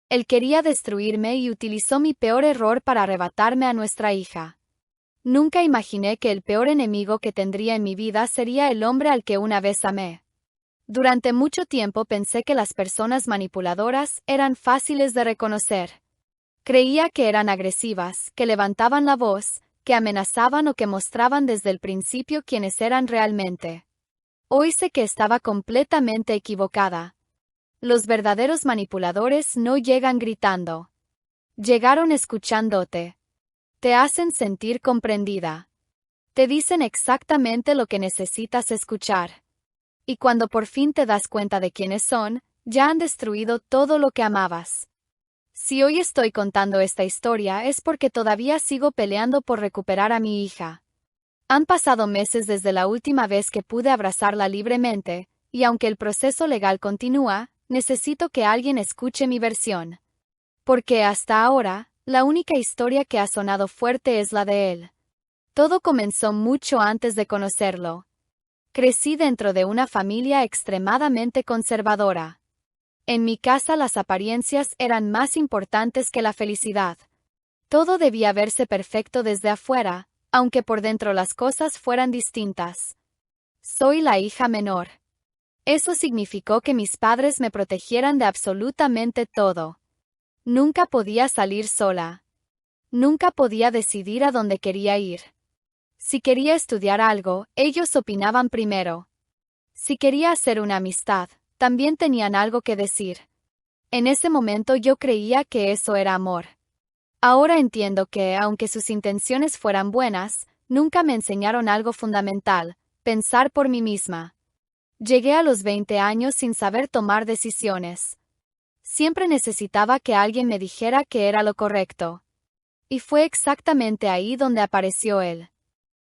Él quería destruirme y utilizó mi peor error para arrebatarme a nuestra hija. Nunca imaginé que el peor enemigo que tendría en mi vida sería el hombre al que una vez amé. Durante mucho tiempo pensé que las personas manipuladoras eran fáciles de reconocer. Creía que eran agresivas, que levantaban la voz, que amenazaban o que mostraban desde el principio quiénes eran realmente. Hoy sé que estaba completamente equivocada. Los verdaderos manipuladores no llegan gritando. Llegaron escuchándote. Te hacen sentir comprendida. Te dicen exactamente lo que necesitas escuchar. Y cuando por fin te das cuenta de quiénes son, ya han destruido todo lo que amabas. Si hoy estoy contando esta historia es porque todavía sigo peleando por recuperar a mi hija. Han pasado meses desde la última vez que pude abrazarla libremente, y aunque el proceso legal continúa, necesito que alguien escuche mi versión. Porque hasta ahora, la única historia que ha sonado fuerte es la de él. Todo comenzó mucho antes de conocerlo. Crecí dentro de una familia extremadamente conservadora. En mi casa las apariencias eran más importantes que la felicidad. Todo debía verse perfecto desde afuera, aunque por dentro las cosas fueran distintas. Soy la hija menor. Eso significó que mis padres me protegieran de absolutamente todo. Nunca podía salir sola. Nunca podía decidir a dónde quería ir. Si quería estudiar algo, ellos opinaban primero. Si quería hacer una amistad, también tenían algo que decir. En ese momento yo creía que eso era amor. Ahora entiendo que, aunque sus intenciones fueran buenas, nunca me enseñaron algo fundamental: pensar por mí misma. Llegué a los 20 años sin saber tomar decisiones. Siempre necesitaba que alguien me dijera que era lo correcto. Y fue exactamente ahí donde apareció él.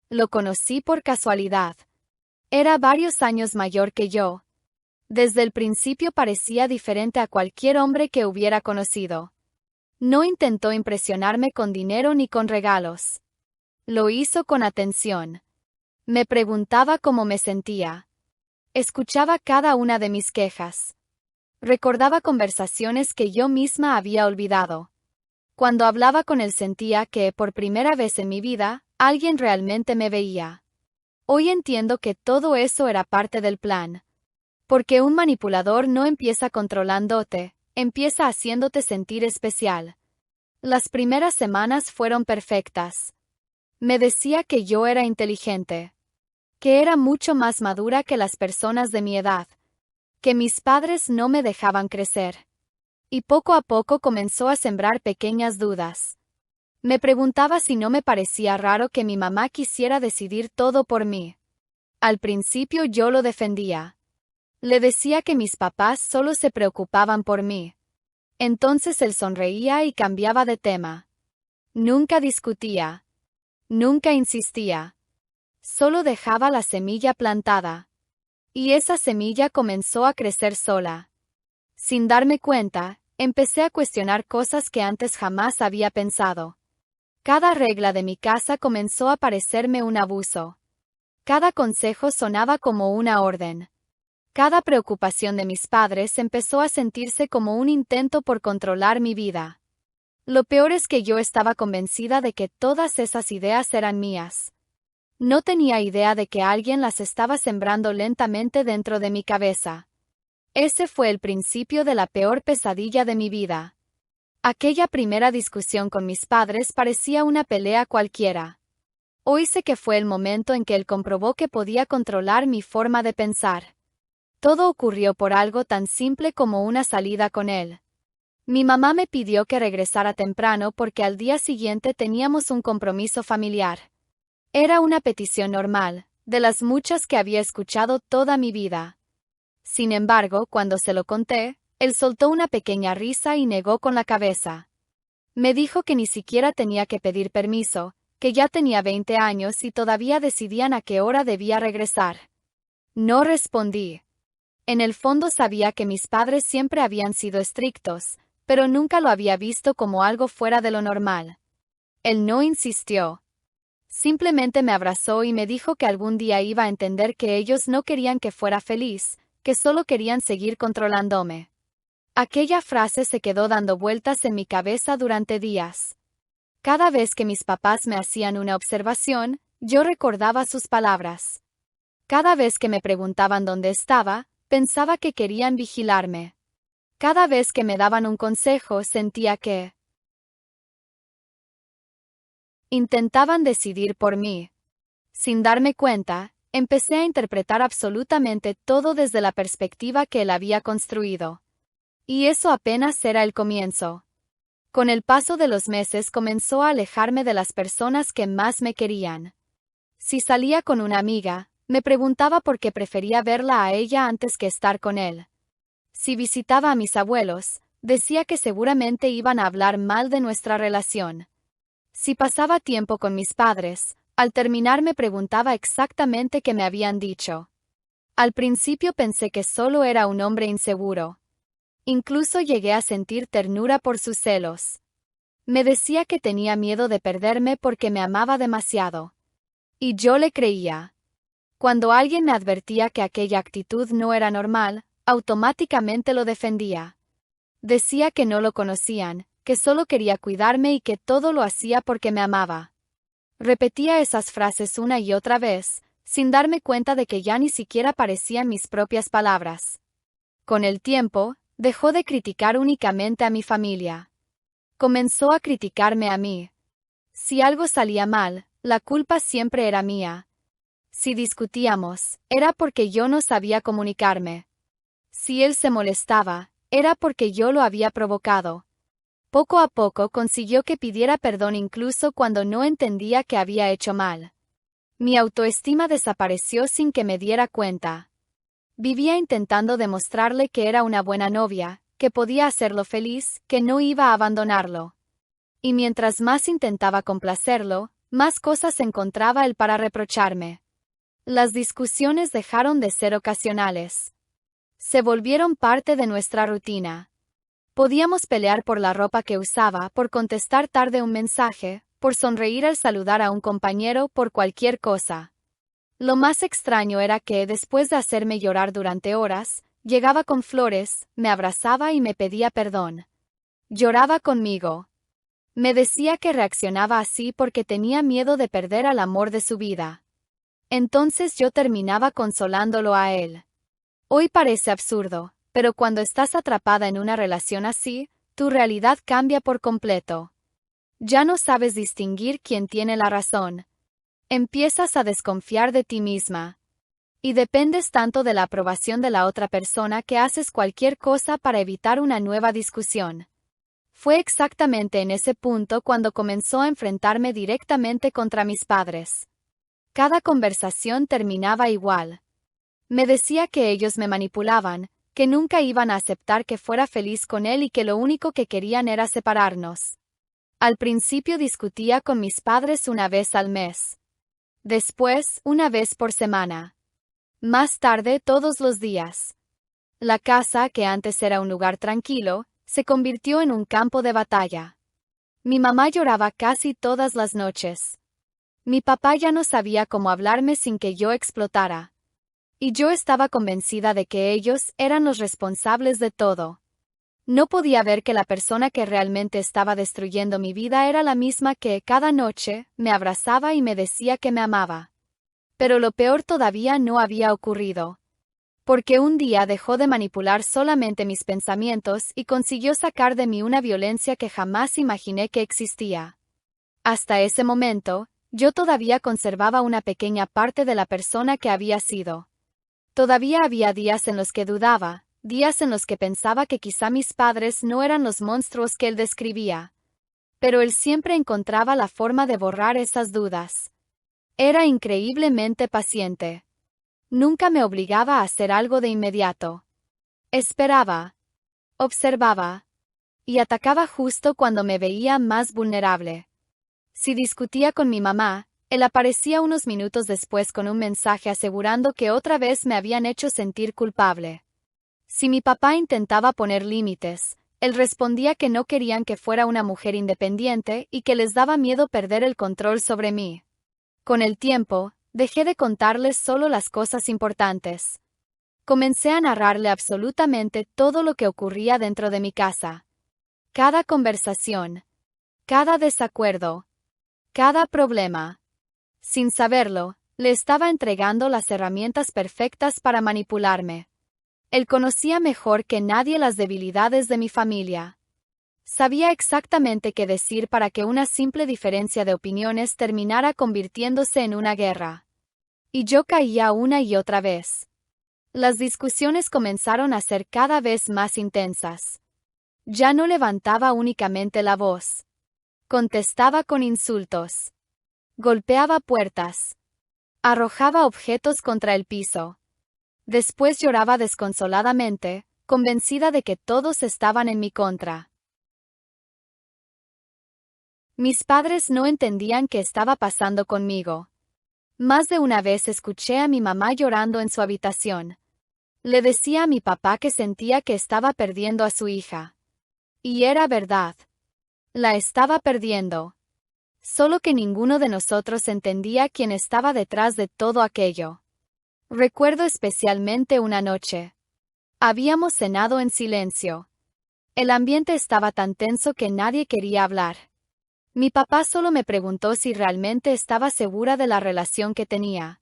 Lo conocí por casualidad. Era varios años mayor que yo. Desde el principio parecía diferente a cualquier hombre que hubiera conocido. No intentó impresionarme con dinero ni con regalos. Lo hizo con atención. Me preguntaba cómo me sentía. Escuchaba cada una de mis quejas. Recordaba conversaciones que yo misma había olvidado. Cuando hablaba con él sentía que, por primera vez en mi vida, alguien realmente me veía. Hoy entiendo que todo eso era parte del plan. Porque un manipulador no empieza controlándote, empieza haciéndote sentir especial. Las primeras semanas fueron perfectas. Me decía que yo era inteligente. Que era mucho más madura que las personas de mi edad. Que mis padres no me dejaban crecer. Y poco a poco comenzó a sembrar pequeñas dudas. Me preguntaba si no me parecía raro que mi mamá quisiera decidir todo por mí. Al principio yo lo defendía. Le decía que mis papás solo se preocupaban por mí. Entonces él sonreía y cambiaba de tema. Nunca discutía. Nunca insistía. Solo dejaba la semilla plantada. Y esa semilla comenzó a crecer sola. Sin darme cuenta, empecé a cuestionar cosas que antes jamás había pensado. Cada regla de mi casa comenzó a parecerme un abuso. Cada consejo sonaba como una orden. Cada preocupación de mis padres empezó a sentirse como un intento por controlar mi vida. Lo peor es que yo estaba convencida de que todas esas ideas eran mías. No tenía idea de que alguien las estaba sembrando lentamente dentro de mi cabeza. Ese fue el principio de la peor pesadilla de mi vida. Aquella primera discusión con mis padres parecía una pelea cualquiera. Hoy sé que fue el momento en que él comprobó que podía controlar mi forma de pensar. Todo ocurrió por algo tan simple como una salida con él. Mi mamá me pidió que regresara temprano porque al día siguiente teníamos un compromiso familiar. Era una petición normal, de las muchas que había escuchado toda mi vida. Sin embargo, cuando se lo conté, él soltó una pequeña risa y negó con la cabeza. Me dijo que ni siquiera tenía que pedir permiso, que ya tenía 20 años y todavía decidían a qué hora debía regresar. No respondí. En el fondo sabía que mis padres siempre habían sido estrictos, pero nunca lo había visto como algo fuera de lo normal. Él no insistió. Simplemente me abrazó y me dijo que algún día iba a entender que ellos no querían que fuera feliz, que solo querían seguir controlándome. Aquella frase se quedó dando vueltas en mi cabeza durante días. Cada vez que mis papás me hacían una observación, yo recordaba sus palabras. Cada vez que me preguntaban dónde estaba, pensaba que querían vigilarme. Cada vez que me daban un consejo, sentía que intentaban decidir por mí. Sin darme cuenta, empecé a interpretar absolutamente todo desde la perspectiva que él había construido. Y eso apenas era el comienzo. Con el paso de los meses comenzó a alejarme de las personas que más me querían. Si salía con una amiga, me preguntaba por qué prefería verla a ella antes que estar con él. Si visitaba a mis abuelos, decía que seguramente iban a hablar mal de nuestra relación. Si pasaba tiempo con mis padres, al terminar me preguntaba exactamente qué me habían dicho. Al principio pensé que solo era un hombre inseguro. Incluso llegué a sentir ternura por sus celos. Me decía que tenía miedo de perderme porque me amaba demasiado. Y yo le creía. Cuando alguien me advertía que aquella actitud no era normal, automáticamente lo defendía. Decía que no lo conocían, que solo quería cuidarme y que todo lo hacía porque me amaba. Repetía esas frases una y otra vez, sin darme cuenta de que ya ni siquiera parecían mis propias palabras. Con el tiempo, dejó de criticar únicamente a mi familia. Comenzó a criticarme a mí. Si algo salía mal, la culpa siempre era mía. Si discutíamos, era porque yo no sabía comunicarme. Si él se molestaba, era porque yo lo había provocado. Poco a poco consiguió que pidiera perdón incluso cuando no entendía que había hecho mal. Mi autoestima desapareció sin que me diera cuenta. Vivía intentando demostrarle que era una buena novia, que podía hacerlo feliz, que no iba a abandonarlo. Y mientras más intentaba complacerlo, más cosas encontraba él para reprocharme. Las discusiones dejaron de ser ocasionales. Se volvieron parte de nuestra rutina. Podíamos pelear por la ropa que usaba, por contestar tarde un mensaje, por sonreír al saludar a un compañero, por cualquier cosa. Lo más extraño era que, después de hacerme llorar durante horas, llegaba con flores, me abrazaba y me pedía perdón. Lloraba conmigo. Me decía que reaccionaba así porque tenía miedo de perder al amor de su vida. Entonces yo terminaba consolándolo a él. Hoy parece absurdo, pero cuando estás atrapada en una relación así, tu realidad cambia por completo. Ya no sabes distinguir quién tiene la razón. Empiezas a desconfiar de ti misma. Y dependes tanto de la aprobación de la otra persona que haces cualquier cosa para evitar una nueva discusión. Fue exactamente en ese punto cuando comenzó a enfrentarme directamente contra mis padres. Cada conversación terminaba igual. Me decía que ellos me manipulaban, que nunca iban a aceptar que fuera feliz con él y que lo único que querían era separarnos. Al principio discutía con mis padres una vez al mes. Después, una vez por semana. Más tarde, todos los días. La casa, que antes era un lugar tranquilo, se convirtió en un campo de batalla. Mi mamá lloraba casi todas las noches. Mi papá ya no sabía cómo hablarme sin que yo explotara. Y yo estaba convencida de que ellos eran los responsables de todo. No podía ver que la persona que realmente estaba destruyendo mi vida era la misma que, cada noche, me abrazaba y me decía que me amaba. Pero lo peor todavía no había ocurrido. Porque un día dejó de manipular solamente mis pensamientos y consiguió sacar de mí una violencia que jamás imaginé que existía. Hasta ese momento, yo todavía conservaba una pequeña parte de la persona que había sido. Todavía había días en los que dudaba, días en los que pensaba que quizá mis padres no eran los monstruos que él describía. Pero él siempre encontraba la forma de borrar esas dudas. Era increíblemente paciente. Nunca me obligaba a hacer algo de inmediato. Esperaba. Observaba. Y atacaba justo cuando me veía más vulnerable. Si discutía con mi mamá, él aparecía unos minutos después con un mensaje asegurando que otra vez me habían hecho sentir culpable. Si mi papá intentaba poner límites, él respondía que no querían que fuera una mujer independiente y que les daba miedo perder el control sobre mí. Con el tiempo, dejé de contarles solo las cosas importantes. Comencé a narrarle absolutamente todo lo que ocurría dentro de mi casa. Cada conversación, cada desacuerdo, cada problema. Sin saberlo, le estaba entregando las herramientas perfectas para manipularme. Él conocía mejor que nadie las debilidades de mi familia. Sabía exactamente qué decir para que una simple diferencia de opiniones terminara convirtiéndose en una guerra. Y yo caía una y otra vez. Las discusiones comenzaron a ser cada vez más intensas. Ya no levantaba únicamente la voz. Contestaba con insultos. Golpeaba puertas. Arrojaba objetos contra el piso. Después lloraba desconsoladamente, convencida de que todos estaban en mi contra. Mis padres no entendían qué estaba pasando conmigo. Más de una vez escuché a mi mamá llorando en su habitación. Le decía a mi papá que sentía que estaba perdiendo a su hija. Y era verdad. La estaba perdiendo. Solo que ninguno de nosotros entendía quién estaba detrás de todo aquello. Recuerdo especialmente una noche. Habíamos cenado en silencio. El ambiente estaba tan tenso que nadie quería hablar. Mi papá solo me preguntó si realmente estaba segura de la relación que tenía.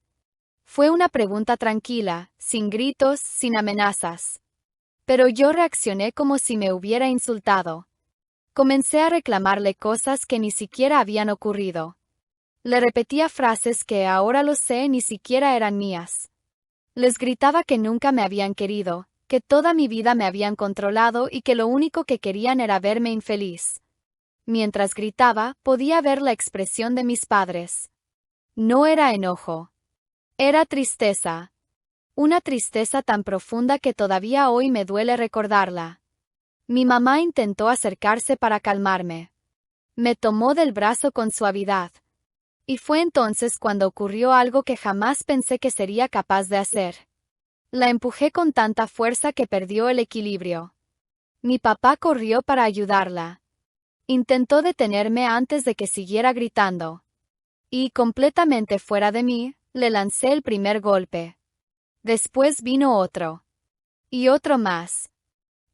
Fue una pregunta tranquila, sin gritos, sin amenazas. Pero yo reaccioné como si me hubiera insultado. Comencé a reclamarle cosas que ni siquiera habían ocurrido. Le repetía frases que ahora lo sé ni siquiera eran mías. Les gritaba que nunca me habían querido, que toda mi vida me habían controlado y que lo único que querían era verme infeliz. Mientras gritaba, podía ver la expresión de mis padres. No era enojo. Era tristeza. Una tristeza tan profunda que todavía hoy me duele recordarla. Mi mamá intentó acercarse para calmarme. Me tomó del brazo con suavidad. Y fue entonces cuando ocurrió algo que jamás pensé que sería capaz de hacer. La empujé con tanta fuerza que perdió el equilibrio. Mi papá corrió para ayudarla. Intentó detenerme antes de que siguiera gritando. Y, completamente fuera de mí, le lancé el primer golpe. Después vino otro. Y otro más.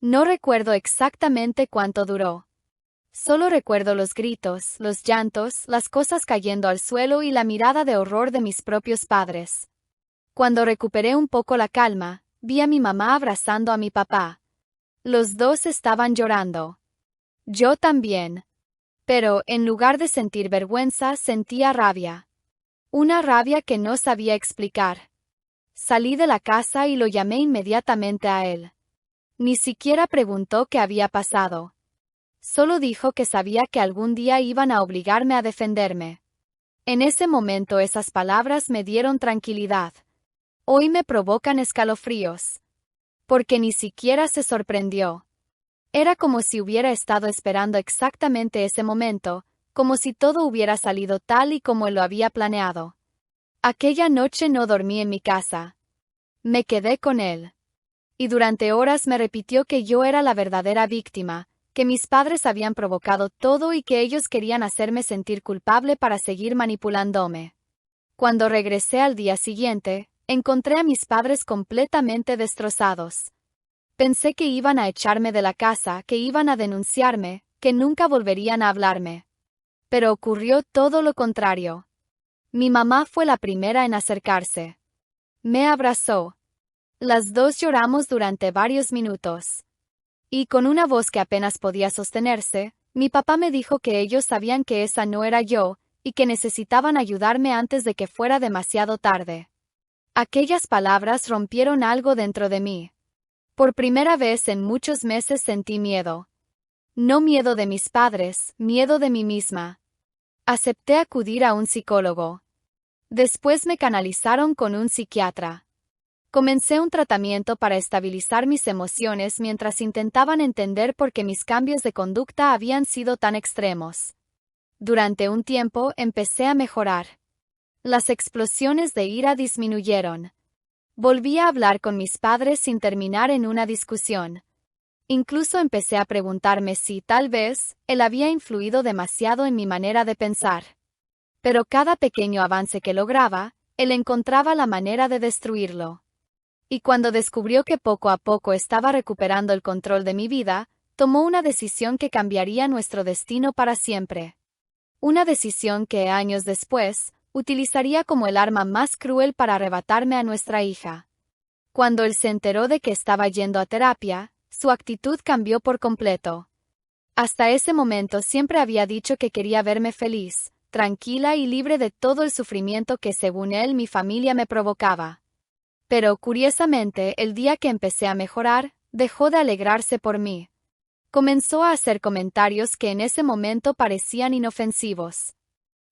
No recuerdo exactamente cuánto duró. Solo recuerdo los gritos, los llantos, las cosas cayendo al suelo y la mirada de horror de mis propios padres. Cuando recuperé un poco la calma, vi a mi mamá abrazando a mi papá. Los dos estaban llorando. Yo también. Pero, en lugar de sentir vergüenza, sentía rabia. Una rabia que no sabía explicar. Salí de la casa y lo llamé inmediatamente a él. Ni siquiera preguntó qué había pasado. Solo dijo que sabía que algún día iban a obligarme a defenderme. En ese momento esas palabras me dieron tranquilidad. Hoy me provocan escalofríos. Porque ni siquiera se sorprendió. Era como si hubiera estado esperando exactamente ese momento, como si todo hubiera salido tal y como él lo había planeado. Aquella noche no dormí en mi casa. Me quedé con él. Y durante horas me repitió que yo era la verdadera víctima, que mis padres habían provocado todo y que ellos querían hacerme sentir culpable para seguir manipulándome. Cuando regresé al día siguiente, encontré a mis padres completamente destrozados. Pensé que iban a echarme de la casa, que iban a denunciarme, que nunca volverían a hablarme. Pero ocurrió todo lo contrario. Mi mamá fue la primera en acercarse. Me abrazó. Las dos lloramos durante varios minutos. Y con una voz que apenas podía sostenerse, mi papá me dijo que ellos sabían que esa no era yo, y que necesitaban ayudarme antes de que fuera demasiado tarde. Aquellas palabras rompieron algo dentro de mí. Por primera vez en muchos meses sentí miedo. No miedo de mis padres, miedo de mí misma. Acepté acudir a un psicólogo. Después me canalizaron con un psiquiatra. Comencé un tratamiento para estabilizar mis emociones mientras intentaban entender por qué mis cambios de conducta habían sido tan extremos. Durante un tiempo empecé a mejorar. Las explosiones de ira disminuyeron. Volví a hablar con mis padres sin terminar en una discusión. Incluso empecé a preguntarme si, tal vez, él había influido demasiado en mi manera de pensar. Pero cada pequeño avance que lograba, él encontraba la manera de destruirlo. Y cuando descubrió que poco a poco estaba recuperando el control de mi vida, tomó una decisión que cambiaría nuestro destino para siempre. Una decisión que, años después, utilizaría como el arma más cruel para arrebatarme a nuestra hija. Cuando él se enteró de que estaba yendo a terapia, su actitud cambió por completo. Hasta ese momento siempre había dicho que quería verme feliz, tranquila y libre de todo el sufrimiento que según él mi familia me provocaba. Pero, curiosamente, el día que empecé a mejorar, dejó de alegrarse por mí. Comenzó a hacer comentarios que en ese momento parecían inofensivos.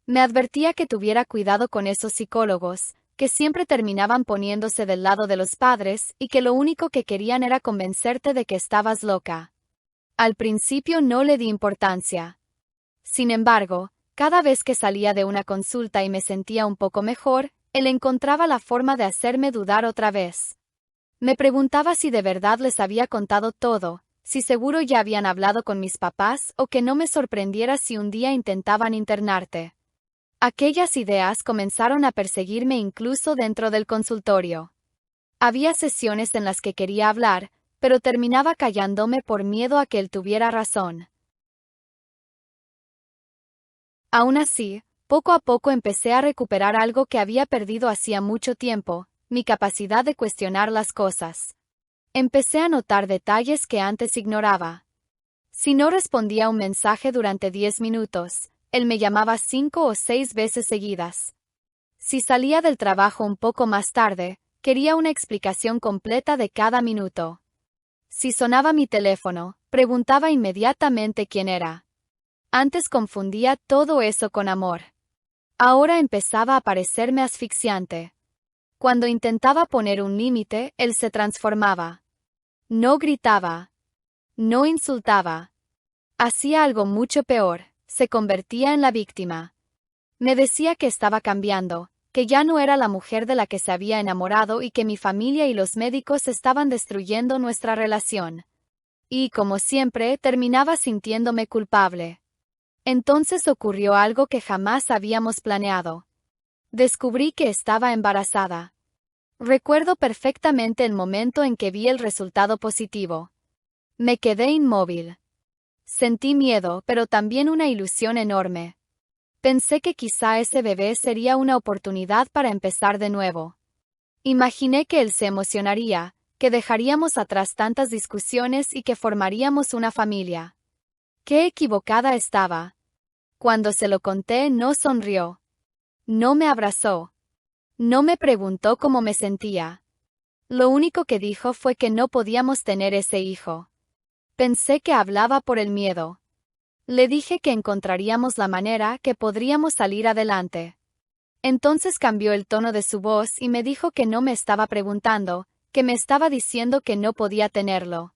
Me advertía que tuviera cuidado con esos psicólogos, que siempre terminaban poniéndose del lado de los padres y que lo único que querían era convencerte de que estabas loca. Al principio no le di importancia. Sin embargo, cada vez que salía de una consulta y me sentía un poco mejor, él encontraba la forma de hacerme dudar otra vez. Me preguntaba si de verdad les había contado todo, si seguro ya habían hablado con mis papás o que no me sorprendiera si un día intentaban internarte. Aquellas ideas comenzaron a perseguirme incluso dentro del consultorio. Había sesiones en las que quería hablar, pero terminaba callándome por miedo a que él tuviera razón. Aún así, poco a poco empecé a recuperar algo que había perdido hacía mucho tiempo, mi capacidad de cuestionar las cosas. Empecé a notar detalles que antes ignoraba. Si no respondía a un mensaje durante 10 minutos, él me llamaba 5 o 6 veces seguidas. Si salía del trabajo un poco más tarde, quería una explicación completa de cada minuto. Si sonaba mi teléfono, preguntaba inmediatamente quién era. Antes confundía todo eso con amor. Ahora empezaba a parecerme asfixiante. Cuando intentaba poner un límite, él se transformaba. No gritaba. No insultaba. Hacía algo mucho peor, se convertía en la víctima. Me decía que estaba cambiando, que ya no era la mujer de la que se había enamorado y que mi familia y los médicos estaban destruyendo nuestra relación. Y, como siempre, terminaba sintiéndome culpable. Entonces ocurrió algo que jamás habíamos planeado. Descubrí que estaba embarazada. Recuerdo perfectamente el momento en que vi el resultado positivo. Me quedé inmóvil. Sentí miedo, pero también una ilusión enorme. Pensé que quizá ese bebé sería una oportunidad para empezar de nuevo. Imaginé que él se emocionaría, que dejaríamos atrás tantas discusiones y que formaríamos una familia. Qué equivocada estaba. Cuando se lo conté, no sonrió. No me abrazó. No me preguntó cómo me sentía. Lo único que dijo fue que no podíamos tener ese hijo. Pensé que hablaba por el miedo. Le dije que encontraríamos la manera, que podríamos salir adelante. Entonces cambió el tono de su voz y me dijo que no me estaba preguntando, que me estaba diciendo que no podía tenerlo.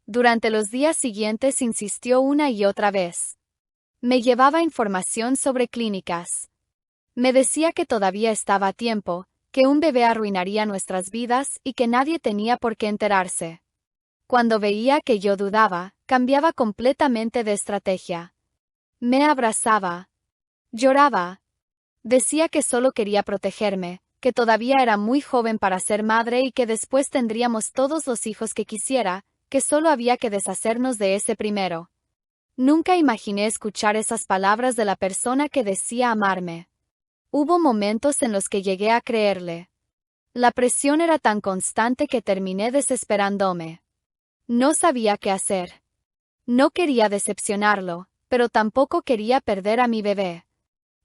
Durante los días siguientes insistió una y otra vez. Me llevaba información sobre clínicas. Me decía que todavía estaba a tiempo, que un bebé arruinaría nuestras vidas y que nadie tenía por qué enterarse. Cuando veía que yo dudaba, cambiaba completamente de estrategia. Me abrazaba. Lloraba. Decía que solo quería protegerme, que todavía era muy joven para ser madre y que después tendríamos todos los hijos que quisiera, que solo había que deshacernos de ese primero. Nunca imaginé escuchar esas palabras de la persona que decía amarme. Hubo momentos en los que llegué a creerle. La presión era tan constante que terminé desesperándome. No sabía qué hacer. No quería decepcionarlo, pero tampoco quería perder a mi bebé.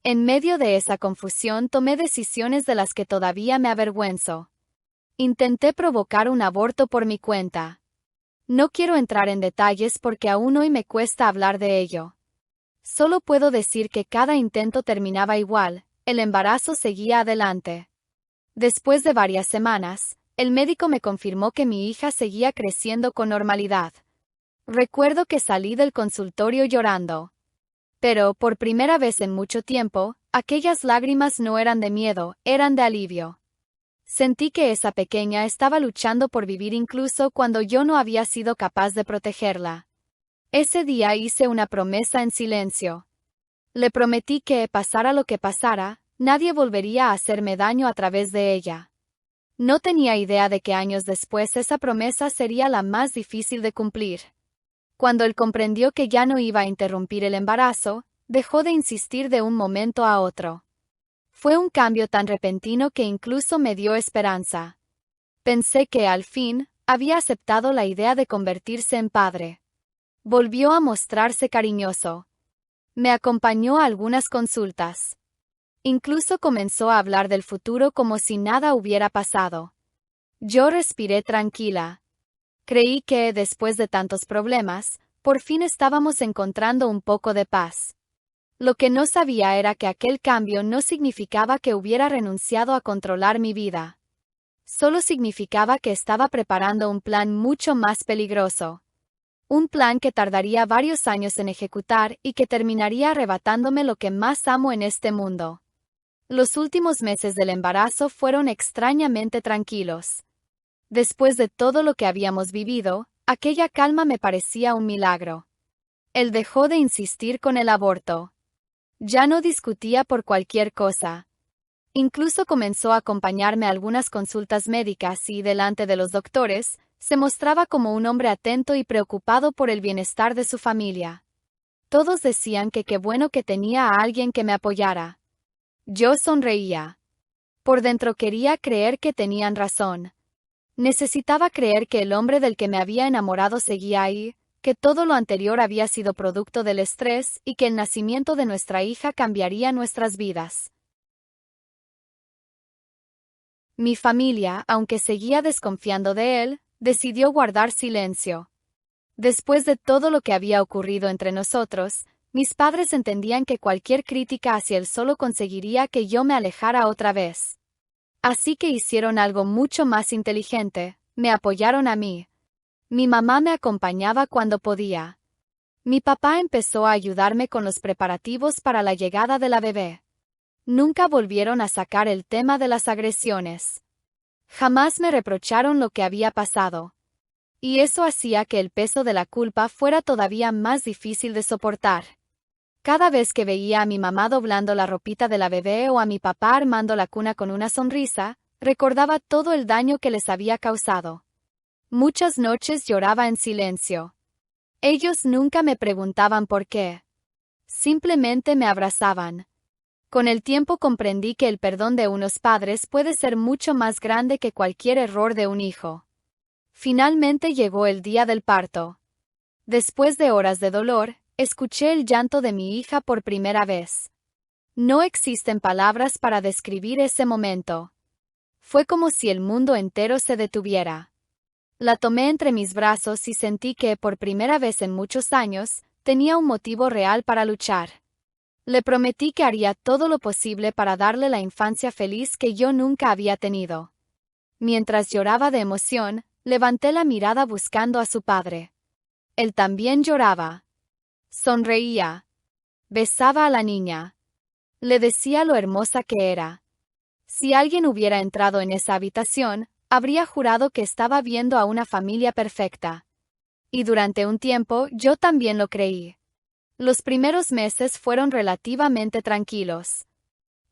En medio de esa confusión tomé decisiones de las que todavía me avergüenzo. Intenté provocar un aborto por mi cuenta. No quiero entrar en detalles porque aún hoy me cuesta hablar de ello. Solo puedo decir que cada intento terminaba igual, el embarazo seguía adelante. Después de varias semanas, el médico me confirmó que mi hija seguía creciendo con normalidad. Recuerdo que salí del consultorio llorando. Pero, por primera vez en mucho tiempo, aquellas lágrimas no eran de miedo, eran de alivio. Sentí que esa pequeña estaba luchando por vivir incluso cuando yo no había sido capaz de protegerla. Ese día hice una promesa en silencio. Le prometí que, pasara lo que pasara, nadie volvería a hacerme daño a través de ella. No tenía idea de que años después esa promesa sería la más difícil de cumplir. Cuando él comprendió que ya no iba a interrumpir el embarazo, dejó de insistir de un momento a otro. Fue un cambio tan repentino que incluso me dio esperanza. Pensé que, al fin, había aceptado la idea de convertirse en padre. Volvió a mostrarse cariñoso. Me acompañó a algunas consultas. Incluso comenzó a hablar del futuro como si nada hubiera pasado. Yo respiré tranquila. Creí que, después de tantos problemas, por fin estábamos encontrando un poco de paz. Lo que no sabía era que aquel cambio no significaba que hubiera renunciado a controlar mi vida. Solo significaba que estaba preparando un plan mucho más peligroso. Un plan que tardaría varios años en ejecutar y que terminaría arrebatándome lo que más amo en este mundo. Los últimos meses del embarazo fueron extrañamente tranquilos. Después de todo lo que habíamos vivido, aquella calma me parecía un milagro. Él dejó de insistir con el aborto. Ya no discutía por cualquier cosa. Incluso comenzó a acompañarme a algunas consultas médicas y, delante de los doctores, se mostraba como un hombre atento y preocupado por el bienestar de su familia. Todos decían que qué bueno que tenía a alguien que me apoyara. Yo sonreía. Por dentro quería creer que tenían razón. Necesitaba creer que el hombre del que me había enamorado seguía ahí, que todo lo anterior había sido producto del estrés y que el nacimiento de nuestra hija cambiaría nuestras vidas. Mi familia, aunque seguía desconfiando de él, decidió guardar silencio. Después de todo lo que había ocurrido entre nosotros, mis padres entendían que cualquier crítica hacia él solo conseguiría que yo me alejara otra vez. Así que hicieron algo mucho más inteligente, me apoyaron a mí. Mi mamá me acompañaba cuando podía. Mi papá empezó a ayudarme con los preparativos para la llegada de la bebé. Nunca volvieron a sacar el tema de las agresiones. Jamás me reprocharon lo que había pasado. Y eso hacía que el peso de la culpa fuera todavía más difícil de soportar. Cada vez que veía a mi mamá doblando la ropita de la bebé o a mi papá armando la cuna con una sonrisa, recordaba todo el daño que les había causado. Muchas noches lloraba en silencio. Ellos nunca me preguntaban por qué. Simplemente me abrazaban. Con el tiempo comprendí que el perdón de unos padres puede ser mucho más grande que cualquier error de un hijo. Finalmente llegó el día del parto. Después de horas de dolor, escuché el llanto de mi hija por primera vez. No existen palabras para describir ese momento. Fue como si el mundo entero se detuviera. La tomé entre mis brazos y sentí que, por primera vez en muchos años, tenía un motivo real para luchar. Le prometí que haría todo lo posible para darle la infancia feliz que yo nunca había tenido. Mientras lloraba de emoción, levanté la mirada buscando a su padre. Él también lloraba. Sonreía. Besaba a la niña. Le decía lo hermosa que era. Si alguien hubiera entrado en esa habitación, habría jurado que estaba viendo a una familia perfecta. Y durante un tiempo yo también lo creí. Los primeros meses fueron relativamente tranquilos.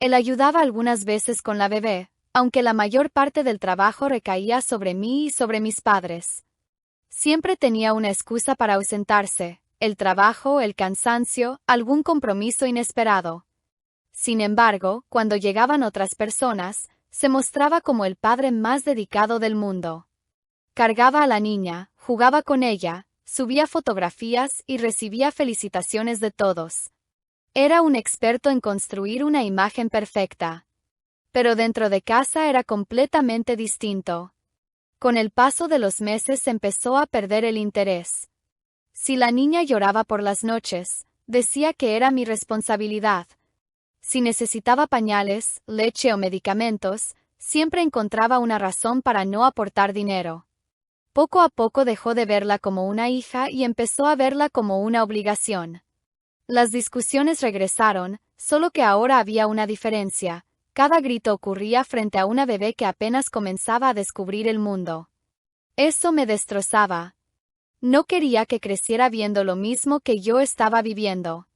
Él ayudaba algunas veces con la bebé, aunque la mayor parte del trabajo recaía sobre mí y sobre mis padres. Siempre tenía una excusa para ausentarse: el trabajo, el cansancio, algún compromiso inesperado. Sin embargo, cuando llegaban otras personas, se mostraba como el padre más dedicado del mundo. Cargaba a la niña, jugaba con ella, subía fotografías y recibía felicitaciones de todos. Era un experto en construir una imagen perfecta. Pero dentro de casa era completamente distinto. Con el paso de los meses empezó a perder el interés. Si la niña lloraba por las noches, decía que era mi responsabilidad. Si necesitaba pañales, leche o medicamentos, siempre encontraba una razón para no aportar dinero. Poco a poco dejó de verla como una hija y empezó a verla como una obligación. Las discusiones regresaron, solo que ahora había una diferencia: cada grito ocurría frente a una bebé que apenas comenzaba a descubrir el mundo. Eso me destrozaba. No quería que creciera viendo lo mismo que yo estaba viviendo.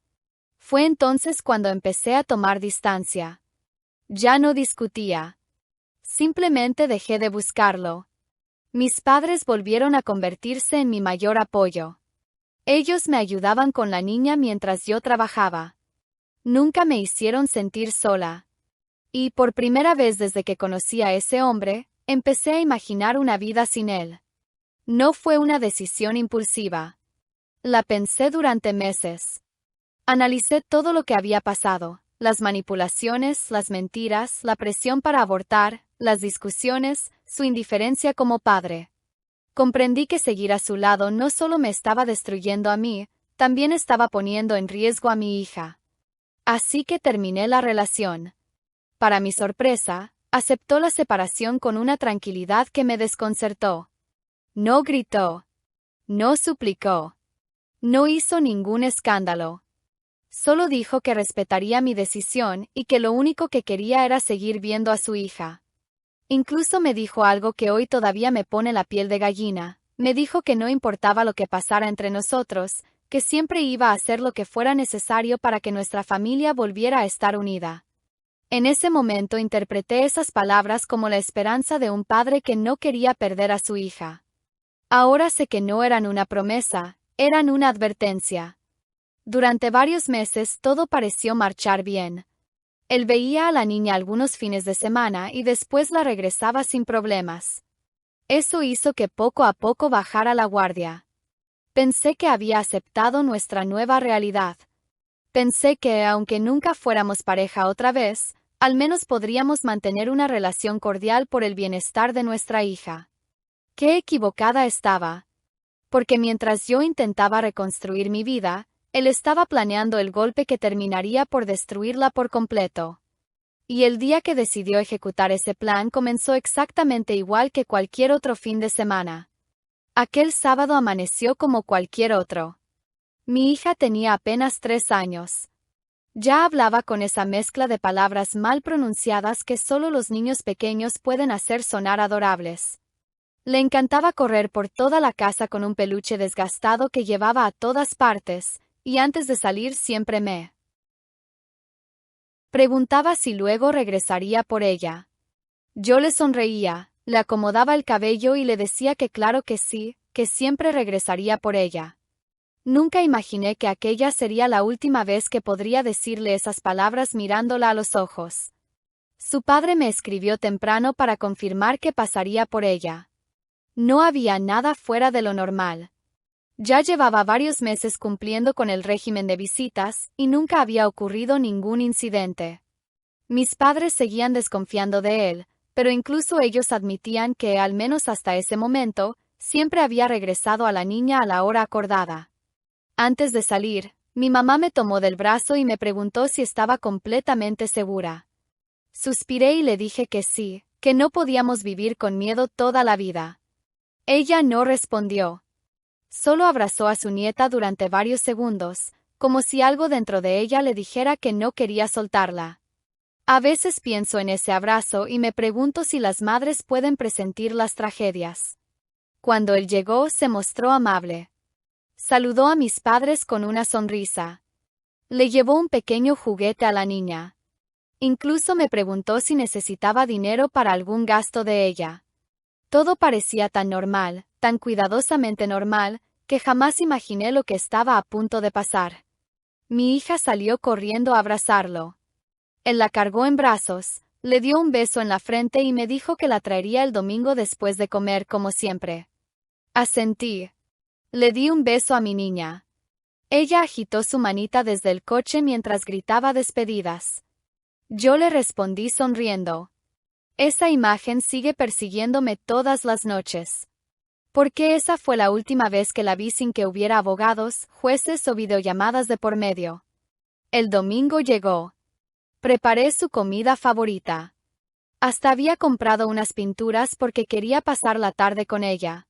Fue entonces cuando empecé a tomar distancia. Ya no discutía. Simplemente dejé de buscarlo. Mis padres volvieron a convertirse en mi mayor apoyo. Ellos me ayudaban con la niña mientras yo trabajaba. Nunca me hicieron sentir sola. Y por primera vez desde que conocí a ese hombre, empecé a imaginar una vida sin él. No fue una decisión impulsiva. La pensé durante meses. Analicé todo lo que había pasado, las manipulaciones, las mentiras, la presión para abortar, las discusiones, su indiferencia como padre. Comprendí que seguir a su lado no solo me estaba destruyendo a mí, también estaba poniendo en riesgo a mi hija. Así que terminé la relación. Para mi sorpresa, aceptó la separación con una tranquilidad que me desconcertó. No gritó. No suplicó. No hizo ningún escándalo. Solo dijo que respetaría mi decisión y que lo único que quería era seguir viendo a su hija. Incluso me dijo algo que hoy todavía me pone la piel de gallina. Me dijo que no importaba lo que pasara entre nosotros, que siempre iba a hacer lo que fuera necesario para que nuestra familia volviera a estar unida. En ese momento interpreté esas palabras como la esperanza de un padre que no quería perder a su hija. Ahora sé que no eran una promesa, eran una advertencia. Durante varios meses todo pareció marchar bien. Él veía a la niña algunos fines de semana y después la regresaba sin problemas. Eso hizo que poco a poco bajara la guardia. Pensé que había aceptado nuestra nueva realidad. Pensé que, aunque nunca fuéramos pareja otra vez, al menos podríamos mantener una relación cordial por el bienestar de nuestra hija. Qué equivocada estaba. Porque mientras yo intentaba reconstruir mi vida, él estaba planeando el golpe que terminaría por destruirla por completo. Y el día que decidió ejecutar ese plan comenzó exactamente igual que cualquier otro fin de semana. Aquel sábado amaneció como cualquier otro. Mi hija tenía apenas 3 años. Ya hablaba con esa mezcla de palabras mal pronunciadas que solo los niños pequeños pueden hacer sonar adorables. Le encantaba correr por toda la casa con un peluche desgastado que llevaba a todas partes, y antes de salir siempre me preguntaba si luego regresaría por ella. Yo le sonreía, le acomodaba el cabello y le decía que claro que sí, que siempre regresaría por ella. Nunca imaginé que aquella sería la última vez que podría decirle esas palabras mirándola a los ojos. Su padre me escribió temprano para confirmar que pasaría por ella. No había nada fuera de lo normal. Ya llevaba varios meses cumpliendo con el régimen de visitas, y nunca había ocurrido ningún incidente. Mis padres seguían desconfiando de él, pero incluso ellos admitían que, al menos hasta ese momento, siempre había regresado a la niña a la hora acordada. Antes de salir, mi mamá me tomó del brazo y me preguntó si estaba completamente segura. Suspiré y le dije que sí, que no podíamos vivir con miedo toda la vida. Ella no respondió. Solo abrazó a su nieta durante varios segundos, como si algo dentro de ella le dijera que no quería soltarla. A veces pienso en ese abrazo y me pregunto si las madres pueden presentir las tragedias. Cuando él llegó, se mostró amable. Saludó a mis padres con una sonrisa. Le llevó un pequeño juguete a la niña. Incluso me preguntó si necesitaba dinero para algún gasto de ella. Todo parecía tan normal, tan cuidadosamente normal, que jamás imaginé lo que estaba a punto de pasar. Mi hija salió corriendo a abrazarlo. Él la cargó en brazos, le dio un beso en la frente y me dijo que la traería el domingo después de comer como siempre. Asentí. Le di un beso a mi niña. Ella agitó su manita desde el coche mientras gritaba despedidas. Yo le respondí sonriendo. Esa imagen sigue persiguiéndome todas las noches. Porque esa fue la última vez que la vi sin que hubiera abogados, jueces o videollamadas de por medio. El domingo llegó. Preparé su comida favorita. Hasta había comprado unas pinturas porque quería pasar la tarde con ella.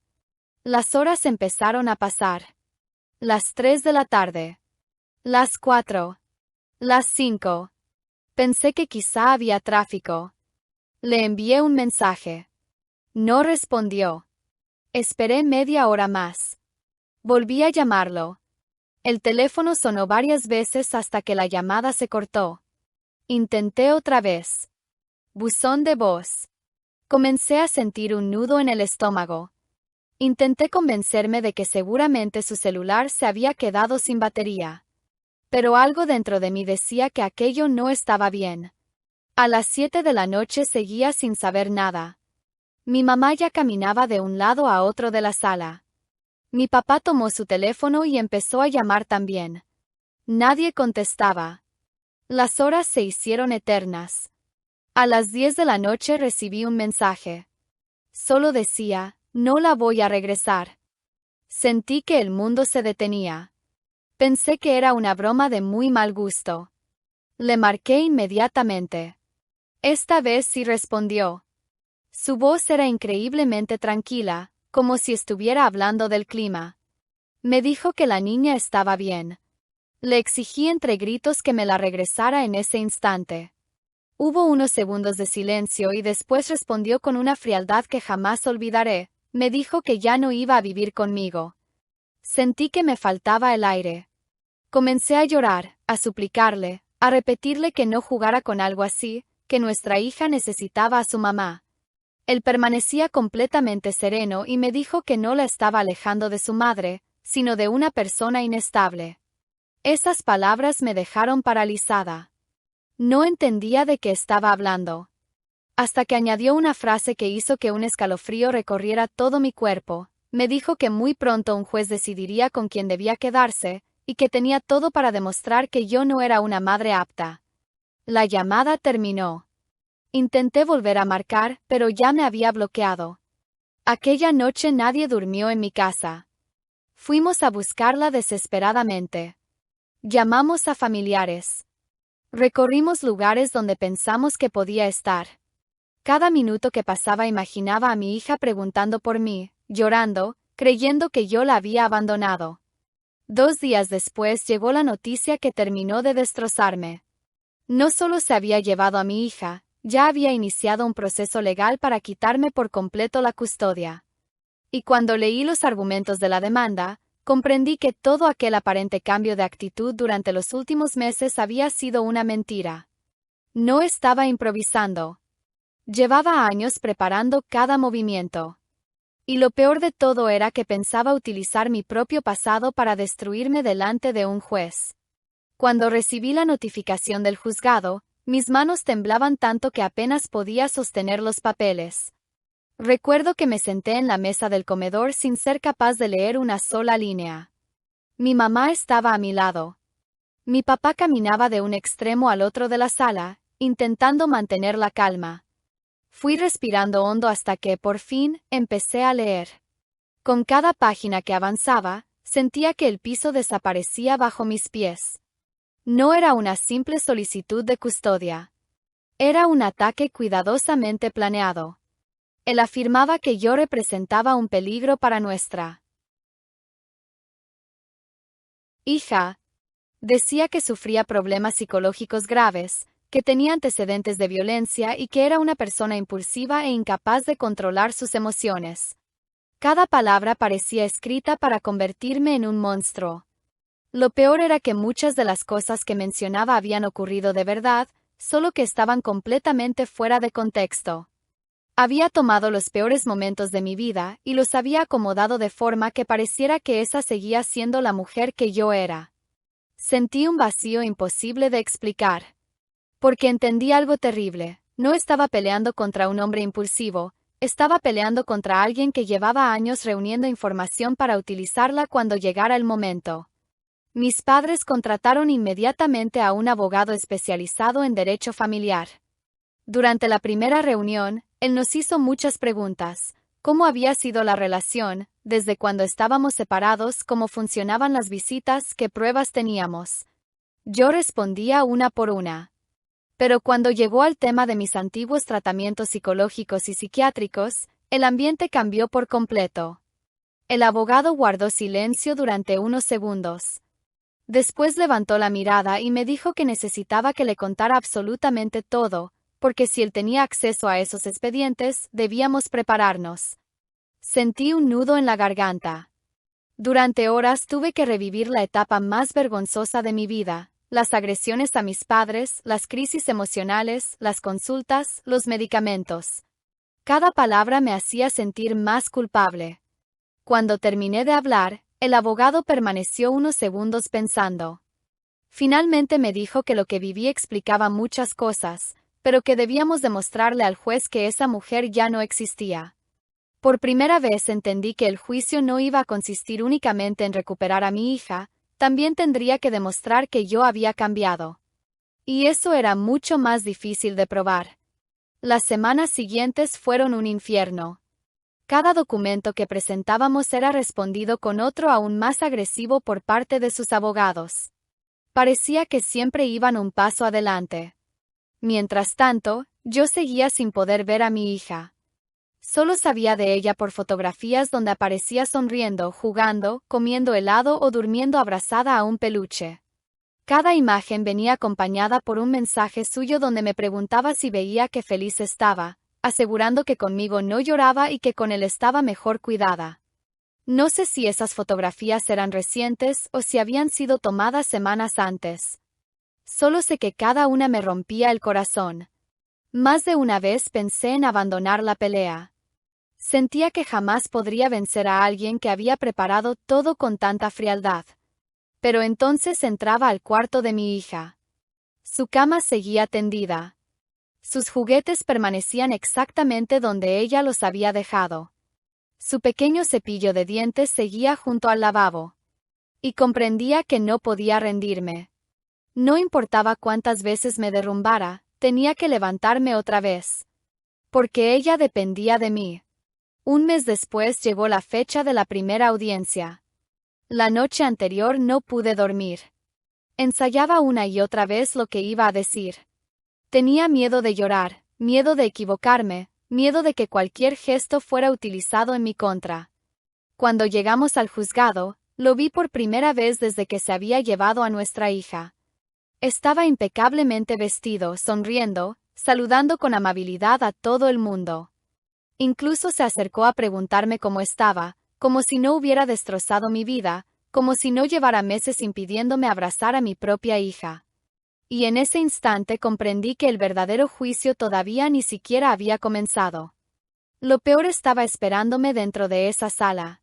Las horas empezaron a pasar. Las 3 de la tarde. Las 4. Las 5. Pensé que quizá había tráfico. Le envié un mensaje. No respondió. Esperé media hora más. Volví a llamarlo. El teléfono sonó varias veces hasta que la llamada se cortó. Intenté otra vez. Buzón de voz. Comencé a sentir un nudo en el estómago. Intenté convencerme de que seguramente su celular se había quedado sin batería. Pero algo dentro de mí decía que aquello no estaba bien. A las 7 de la noche seguía sin saber nada. Mi mamá ya caminaba de un lado a otro de la sala. Mi papá tomó su teléfono y empezó a llamar también. Nadie contestaba. Las horas se hicieron eternas. A las 10 de la noche recibí un mensaje. Solo decía, no la voy a regresar. Sentí que el mundo se detenía. Pensé que era una broma de muy mal gusto. Le marqué inmediatamente. Esta vez sí respondió. Su voz era increíblemente tranquila, como si estuviera hablando del clima. Me dijo que la niña estaba bien. Le exigí entre gritos que me la regresara en ese instante. Hubo unos segundos de silencio y después respondió con una frialdad que jamás olvidaré. Me dijo que ya no iba a vivir conmigo. Sentí que me faltaba el aire. Comencé a llorar, a suplicarle, a repetirle que no jugara con algo así, que nuestra hija necesitaba a su mamá. Él permanecía completamente sereno y me dijo que no la estaba alejando de su madre, sino de una persona inestable. Esas palabras me dejaron paralizada. No entendía de qué estaba hablando. Hasta que añadió una frase que hizo que un escalofrío recorriera todo mi cuerpo. Me dijo que muy pronto un juez decidiría con quién debía quedarse, y que tenía todo para demostrar que yo no era una madre apta. La llamada terminó. Intenté volver a marcar, pero ya me había bloqueado. Aquella noche nadie durmió en mi casa. Fuimos a buscarla desesperadamente. Llamamos a familiares. Recorrimos lugares donde pensamos que podía estar. Cada minuto que pasaba imaginaba a mi hija preguntando por mí, llorando, creyendo que yo la había abandonado. 2 días después llegó la noticia que terminó de destrozarme. No solo se había llevado a mi hija, ya había iniciado un proceso legal para quitarme por completo la custodia. Y cuando leí los argumentos de la demanda, comprendí que todo aquel aparente cambio de actitud durante los últimos meses había sido una mentira. No estaba improvisando. Llevaba años preparando cada movimiento. Y lo peor de todo era que pensaba utilizar mi propio pasado para destruirme delante de un juez. Cuando recibí la notificación del juzgado, mis manos temblaban tanto que apenas podía sostener los papeles. Recuerdo que me senté en la mesa del comedor sin ser capaz de leer una sola línea. Mi mamá estaba a mi lado. Mi papá caminaba de un extremo al otro de la sala, intentando mantener la calma. Fui respirando hondo hasta que, por fin, empecé a leer. Con cada página que avanzaba, sentía que el piso desaparecía bajo mis pies. No era una simple solicitud de custodia. Era un ataque cuidadosamente planeado. Él afirmaba que yo representaba un peligro para nuestra hija. Decía que sufría problemas psicológicos graves, que tenía antecedentes de violencia y que era una persona impulsiva e incapaz de controlar sus emociones. Cada palabra parecía escrita para convertirme en un monstruo. Lo peor era que muchas de las cosas que mencionaba habían ocurrido de verdad, solo que estaban completamente fuera de contexto. Había tomado los peores momentos de mi vida y los había acomodado de forma que pareciera que esa seguía siendo la mujer que yo era. Sentí un vacío imposible de explicar. Porque entendí algo terrible. No estaba peleando contra un hombre impulsivo, estaba peleando contra alguien que llevaba años reuniendo información para utilizarla cuando llegara el momento. Mis padres contrataron inmediatamente a un abogado especializado en derecho familiar. Durante la primera reunión, él nos hizo muchas preguntas. ¿Cómo había sido la relación? ¿Desde cuando estábamos separados? ¿Cómo funcionaban las visitas? ¿Qué pruebas teníamos? Yo respondía una por una. Pero cuando llegó al tema de mis antiguos tratamientos psicológicos y psiquiátricos, el ambiente cambió por completo. El abogado guardó silencio durante unos segundos. Después levantó la mirada y me dijo que necesitaba que le contara absolutamente todo, porque si él tenía acceso a esos expedientes, debíamos prepararnos. Sentí un nudo en la garganta. Durante horas tuve que revivir la etapa más vergonzosa de mi vida, las agresiones a mis padres, las crisis emocionales, las consultas, los medicamentos. Cada palabra me hacía sentir más culpable. Cuando terminé de hablar, el abogado permaneció unos segundos pensando. Finalmente me dijo que lo que viví explicaba muchas cosas, pero que debíamos demostrarle al juez que esa mujer ya no existía. Por primera vez entendí que el juicio no iba a consistir únicamente en recuperar a mi hija, también tendría que demostrar que yo había cambiado. Y eso era mucho más difícil de probar. Las semanas siguientes fueron un infierno. Cada documento que presentábamos era respondido con otro aún más agresivo por parte de sus abogados. Parecía que siempre iban un paso adelante. Mientras tanto, yo seguía sin poder ver a mi hija. Solo sabía de ella por fotografías donde aparecía sonriendo, jugando, comiendo helado o durmiendo abrazada a un peluche. Cada imagen venía acompañada por un mensaje suyo donde me preguntaba si veía que feliz estaba, asegurando que conmigo no lloraba y que con él estaba mejor cuidada. No sé si esas fotografías eran recientes o si habían sido tomadas semanas antes. Solo sé que cada una me rompía el corazón. Más de una vez pensé en abandonar la pelea. Sentía que jamás podría vencer a alguien que había preparado todo con tanta frialdad. Pero entonces entraba al cuarto de mi hija. Su cama seguía tendida. Sus juguetes permanecían exactamente donde ella los había dejado. Su pequeño cepillo de dientes seguía junto al lavabo. Y comprendía que no podía rendirme. No importaba cuántas veces me derrumbara, tenía que levantarme otra vez. Porque ella dependía de mí. Un mes después llegó la fecha de la primera audiencia. La noche anterior no pude dormir. Ensayaba una y otra vez lo que iba a decir. Tenía miedo de llorar, miedo de equivocarme, miedo de que cualquier gesto fuera utilizado en mi contra. Cuando llegamos al juzgado, lo vi por primera vez desde que se había llevado a nuestra hija. Estaba impecablemente vestido, sonriendo, saludando con amabilidad a todo el mundo. Incluso se acercó a preguntarme cómo estaba, como si no hubiera destrozado mi vida, como si no llevara meses impidiéndome abrazar a mi propia hija. Y en ese instante comprendí que el verdadero juicio todavía ni siquiera había comenzado. Lo peor estaba esperándome dentro de esa sala.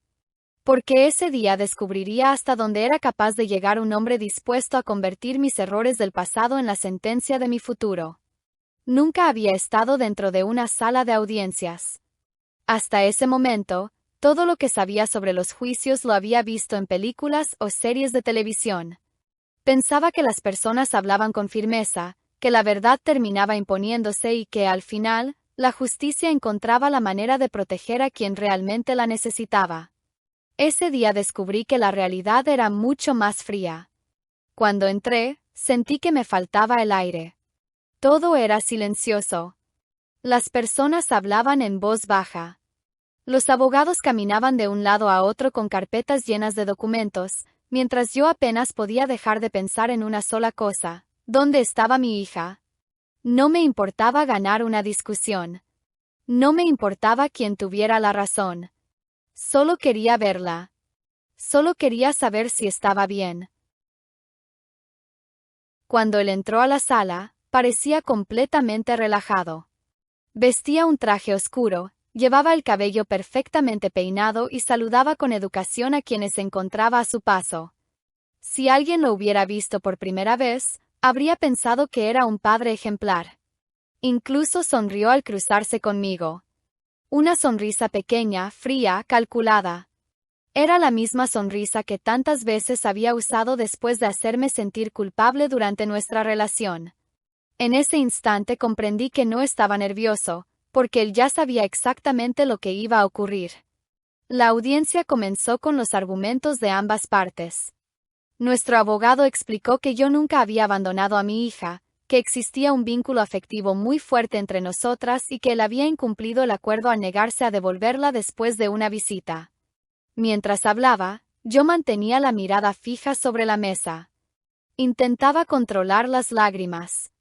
Porque ese día descubriría hasta dónde era capaz de llegar un hombre dispuesto a convertir mis errores del pasado en la sentencia de mi futuro. Nunca había estado dentro de una sala de audiencias. Hasta ese momento, todo lo que sabía sobre los juicios lo había visto en películas o series de televisión. Pensaba que las personas hablaban con firmeza, que la verdad terminaba imponiéndose y que, al final, la justicia encontraba la manera de proteger a quien realmente la necesitaba. Ese día descubrí que la realidad era mucho más fría. Cuando entré, sentí que me faltaba el aire. Todo era silencioso. Las personas hablaban en voz baja. Los abogados caminaban de un lado a otro con carpetas llenas de documentos, mientras yo apenas podía dejar de pensar en una sola cosa: ¿dónde estaba mi hija? No me importaba ganar una discusión. No me importaba quién tuviera la razón. Solo quería verla. Solo quería saber si estaba bien. Cuando él entró a la sala, parecía completamente relajado. Vestía un traje oscuro, llevaba el cabello perfectamente peinado y saludaba con educación a quienes encontraba a su paso. Si alguien lo hubiera visto por primera vez, habría pensado que era un padre ejemplar. Incluso sonrió al cruzarse conmigo. Una sonrisa pequeña, fría, calculada. Era la misma sonrisa que tantas veces había usado después de hacerme sentir culpable durante nuestra relación. En ese instante comprendí que no estaba nervioso, porque él ya sabía exactamente lo que iba a ocurrir. La audiencia comenzó con los argumentos de ambas partes. Nuestro abogado explicó que yo nunca había abandonado a mi hija, que existía un vínculo afectivo muy fuerte entre nosotras y que él había incumplido el acuerdo al negarse a devolverla después de una visita. Mientras hablaba, yo mantenía la mirada fija sobre la mesa. Intentaba controlar las lágrimas.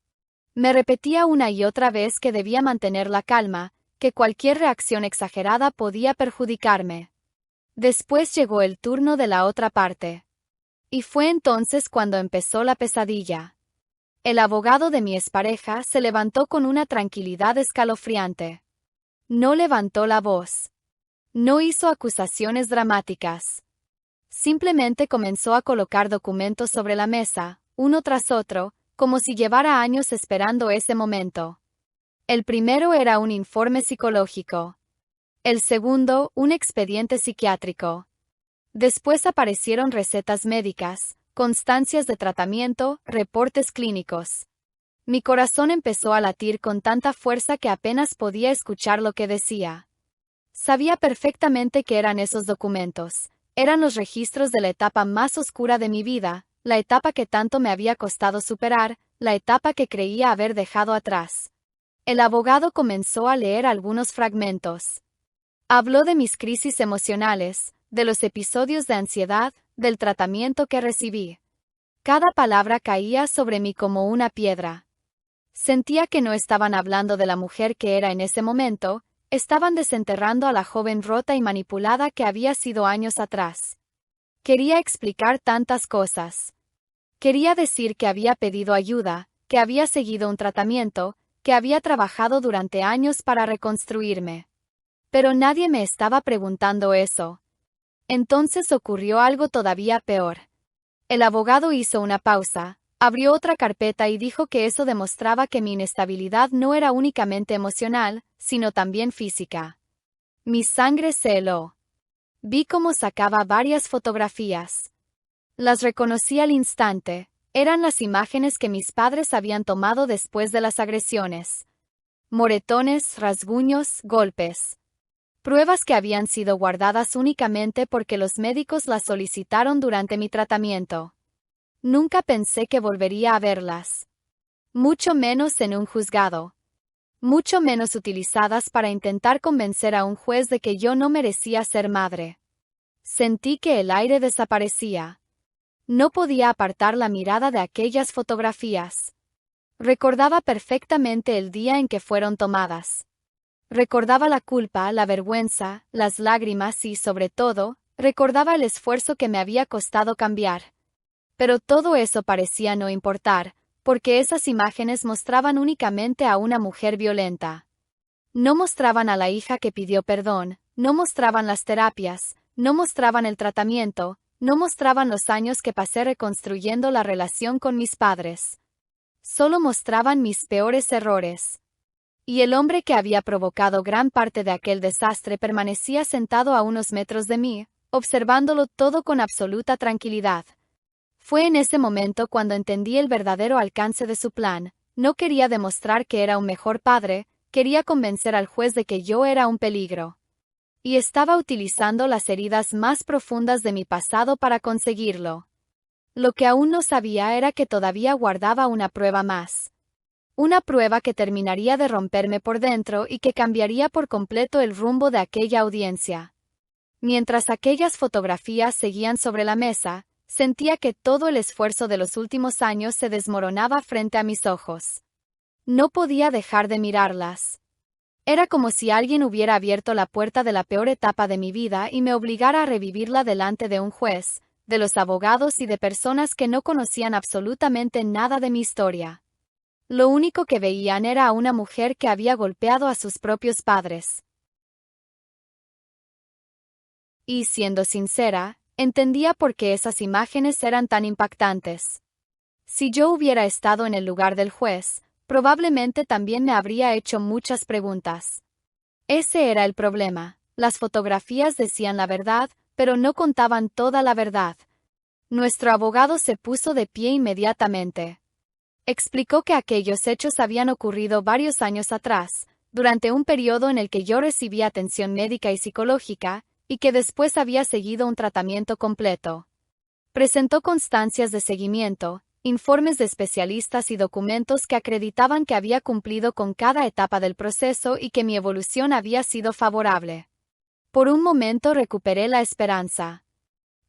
Me repetía una y otra vez que debía mantener la calma, que cualquier reacción exagerada podía perjudicarme. Después llegó el turno de la otra parte. Y fue entonces cuando empezó la pesadilla. El abogado de mi expareja se levantó con una tranquilidad escalofriante. No levantó la voz. No hizo acusaciones dramáticas. Simplemente comenzó a colocar documentos sobre la mesa, uno tras otro, como si llevara años esperando ese momento. El primero era un informe psicológico. El segundo, un expediente psiquiátrico. Después aparecieron recetas médicas, constancias de tratamiento, reportes clínicos. Mi corazón empezó a latir con tanta fuerza que apenas podía escuchar lo que decía. Sabía perfectamente qué eran esos documentos. Eran los registros de la etapa más oscura de mi vida, la etapa que tanto me había costado superar, la etapa que creía haber dejado atrás. El abogado comenzó a leer algunos fragmentos. Habló de mis crisis emocionales, de los episodios de ansiedad, del tratamiento que recibí. Cada palabra caía sobre mí como una piedra. Sentía que no estaban hablando de la mujer que era en ese momento, estaban desenterrando a la joven rota y manipulada que había sido años atrás. Quería explicar tantas cosas. Quería decir que había pedido ayuda, que había seguido un tratamiento, que había trabajado durante años para reconstruirme. Pero nadie me estaba preguntando eso. Entonces ocurrió algo todavía peor. El abogado hizo una pausa, abrió otra carpeta y dijo que eso demostraba que mi inestabilidad no era únicamente emocional, sino también física. Mi sangre se heló. Vi cómo sacaba varias fotografías. Las reconocí al instante. Eran las imágenes que mis padres habían tomado después de las agresiones. Moretones, rasguños, golpes. Pruebas que habían sido guardadas únicamente porque los médicos las solicitaron durante mi tratamiento. Nunca pensé que volvería a verlas. Mucho menos en un juzgado. Mucho menos utilizadas para intentar convencer a un juez de que yo no merecía ser madre. Sentí que el aire desaparecía. No podía apartar la mirada de aquellas fotografías. Recordaba perfectamente el día en que fueron tomadas. Recordaba la culpa, la vergüenza, las lágrimas y, sobre todo, recordaba el esfuerzo que me había costado cambiar. Pero todo eso parecía no importar, porque esas imágenes mostraban únicamente a una mujer violenta. No mostraban a la hija que pidió perdón, no mostraban las terapias, no mostraban el tratamiento, no mostraban los años que pasé reconstruyendo la relación con mis padres. Solo mostraban mis peores errores. Y el hombre que había provocado gran parte de aquel desastre permanecía sentado a unos metros de mí, observándolo todo con absoluta tranquilidad. Fue en ese momento cuando entendí el verdadero alcance de su plan. No quería demostrar que era un mejor padre, quería convencer al juez de que yo era un peligro. Y estaba utilizando las heridas más profundas de mi pasado para conseguirlo. Lo que aún no sabía era que todavía guardaba una prueba más. Una prueba que terminaría de romperme por dentro y que cambiaría por completo el rumbo de aquella audiencia. Mientras aquellas fotografías seguían sobre la mesa, sentía que todo el esfuerzo de los últimos años se desmoronaba frente a mis ojos. No podía dejar de mirarlas. Era como si alguien hubiera abierto la puerta de la peor etapa de mi vida y me obligara a revivirla delante de un juez, de los abogados y de personas que no conocían absolutamente nada de mi historia. Lo único que veían era a una mujer que había golpeado a sus propios padres. Y, siendo sincera, entendía por qué esas imágenes eran tan impactantes. Si yo hubiera estado en el lugar del juez, probablemente también me habría hecho muchas preguntas. Ese era el problema. Las fotografías decían la verdad, pero no contaban toda la verdad. Nuestro abogado se puso de pie inmediatamente. Explicó que aquellos hechos habían ocurrido varios años atrás, durante un periodo en el que yo recibía atención médica y psicológica, y que después había seguido un tratamiento completo. Presentó constancias de seguimiento, informes de especialistas y documentos que acreditaban que había cumplido con cada etapa del proceso y que mi evolución había sido favorable. Por un momento recuperé la esperanza.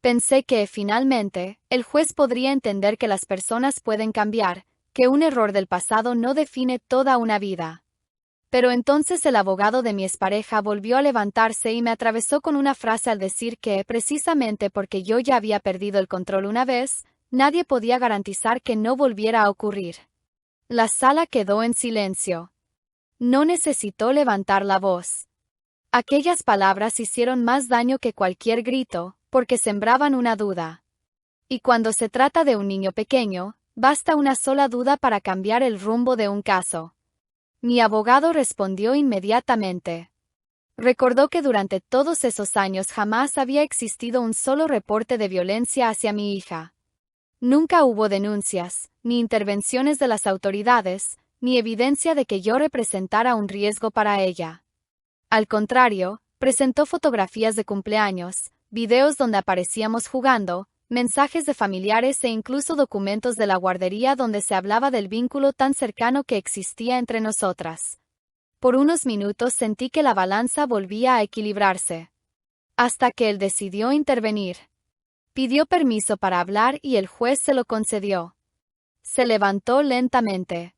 Pensé que, finalmente, el juez podría entender que las personas pueden cambiar, que un error del pasado no define toda una vida. Pero entonces el abogado de mi expareja volvió a levantarse y me atravesó con una frase al decir que, precisamente porque yo ya había perdido el control una vez, nadie podía garantizar que no volviera a ocurrir. La sala quedó en silencio. No necesitó levantar la voz. Aquellas palabras hicieron más daño que cualquier grito, porque sembraban una duda. Y cuando se trata de un niño pequeño, basta una sola duda para cambiar el rumbo de un caso. Mi abogado respondió inmediatamente. Recordó que durante todos esos años jamás había existido un solo reporte de violencia hacia mi hija. Nunca hubo denuncias, ni intervenciones de las autoridades, ni evidencia de que yo representara un riesgo para ella. Al contrario, presentó fotografías de cumpleaños, videos donde aparecíamos jugando, mensajes de familiares e incluso documentos de la guardería donde se hablaba del vínculo tan cercano que existía entre nosotras. Por unos minutos sentí que la balanza volvía a equilibrarse. Hasta que él decidió intervenir. Pidió permiso para hablar y el juez se lo concedió. Se levantó lentamente.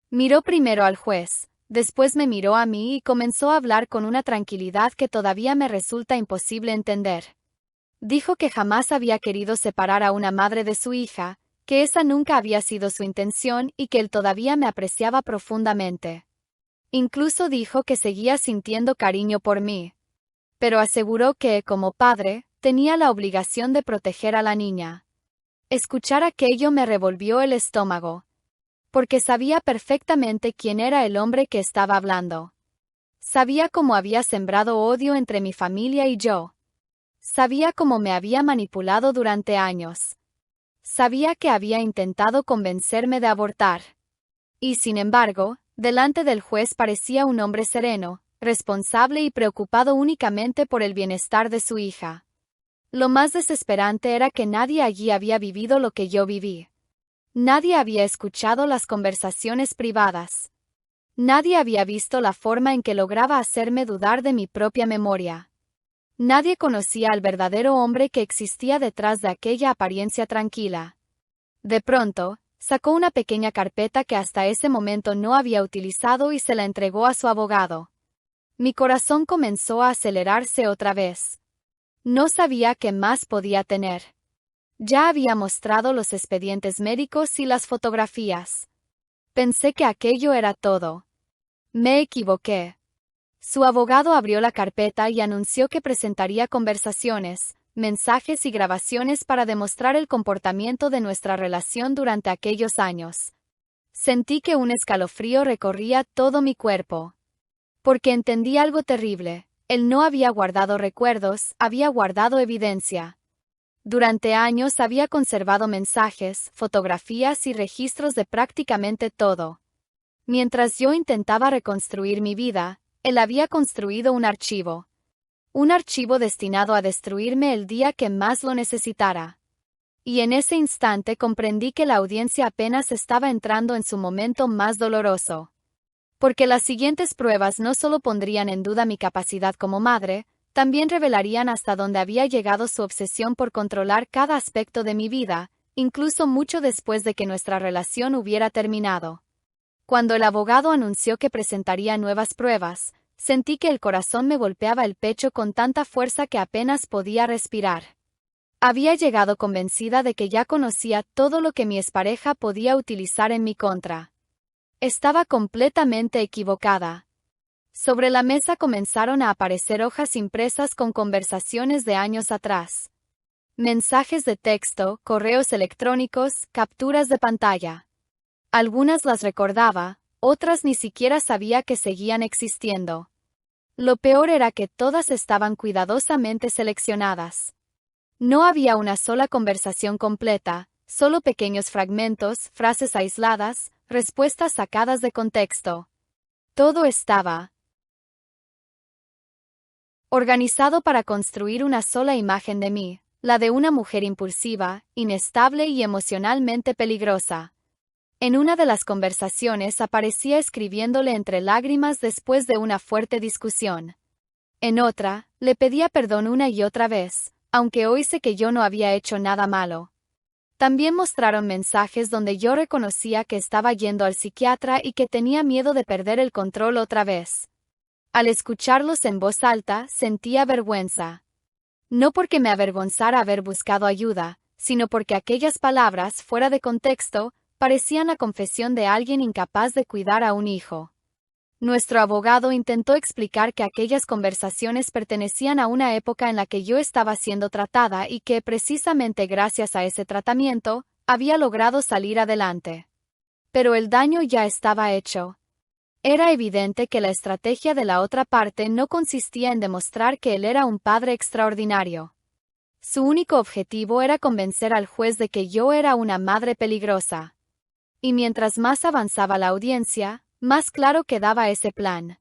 Miró primero al juez, después me miró a mí y comenzó a hablar con una tranquilidad que todavía me resulta imposible entender. Dijo que jamás había querido separar a una madre de su hija, que esa nunca había sido su intención y que él todavía me apreciaba profundamente. Incluso dijo que seguía sintiendo cariño por mí. Pero aseguró que, como padre, tenía la obligación de proteger a la niña. Escuchar aquello me revolvió el estómago. Porque sabía perfectamente quién era el hombre que estaba hablando. Sabía cómo había sembrado odio entre mi familia y yo. Sabía cómo me había manipulado durante años. Sabía que había intentado convencerme de abortar. Y sin embargo, delante del juez parecía un hombre sereno, responsable y preocupado únicamente por el bienestar de su hija. Lo más desesperante era que nadie allí había vivido lo que yo viví. Nadie había escuchado las conversaciones privadas. Nadie había visto la forma en que lograba hacerme dudar de mi propia memoria. Nadie conocía al verdadero hombre que existía detrás de aquella apariencia tranquila. De pronto, sacó una pequeña carpeta que hasta ese momento no había utilizado y se la entregó a su abogado. Mi corazón comenzó a acelerarse otra vez. No sabía qué más podía tener. Ya había mostrado los expedientes médicos y las fotografías. Pensé que aquello era todo. Me equivoqué. Su abogado abrió la carpeta y anunció que presentaría conversaciones, mensajes y grabaciones para demostrar el comportamiento de nuestra relación durante aquellos años. Sentí que un escalofrío recorría todo mi cuerpo. Porque entendí algo terrible. Él no había guardado recuerdos, había guardado evidencia. Durante años había conservado mensajes, fotografías y registros de prácticamente todo. Mientras yo intentaba reconstruir mi vida, él había construido un archivo. Un archivo destinado a destruirme el día que más lo necesitara. Y en ese instante comprendí que la audiencia apenas estaba entrando en su momento más doloroso. Porque las siguientes pruebas no solo pondrían en duda mi capacidad como madre, también revelarían hasta dónde había llegado su obsesión por controlar cada aspecto de mi vida, incluso mucho después de que nuestra relación hubiera terminado. Cuando el abogado anunció que presentaría nuevas pruebas, sentí que el corazón me golpeaba el pecho con tanta fuerza que apenas podía respirar. Había llegado convencida de que ya conocía todo lo que mi expareja podía utilizar en mi contra. Estaba completamente equivocada. Sobre la mesa comenzaron a aparecer hojas impresas con conversaciones de años atrás. Mensajes de texto, correos electrónicos, capturas de pantalla. Algunas las recordaba, otras ni siquiera sabía que seguían existiendo. Lo peor era que todas estaban cuidadosamente seleccionadas. No había una sola conversación completa, solo pequeños fragmentos, frases aisladas, respuestas sacadas de contexto. Todo estaba organizado para construir una sola imagen de mí, la de una mujer impulsiva, inestable y emocionalmente peligrosa. En una de las conversaciones aparecía escribiéndole entre lágrimas después de una fuerte discusión. En otra, le pedía perdón una y otra vez, aunque hoy sé que yo no había hecho nada malo. También mostraron mensajes donde yo reconocía que estaba yendo al psiquiatra y que tenía miedo de perder el control otra vez. Al escucharlos en voz alta, sentía vergüenza. No porque me avergonzara haber buscado ayuda, sino porque aquellas palabras, fuera de contexto, parecían la confesión de alguien incapaz de cuidar a un hijo. Nuestro abogado intentó explicar que aquellas conversaciones pertenecían a una época en la que yo estaba siendo tratada y que, precisamente gracias a ese tratamiento, había logrado salir adelante. Pero el daño ya estaba hecho. Era evidente que la estrategia de la otra parte no consistía en demostrar que él era un padre extraordinario. Su único objetivo era convencer al juez de que yo era una madre peligrosa. Y mientras más avanzaba la audiencia, más claro quedaba ese plan.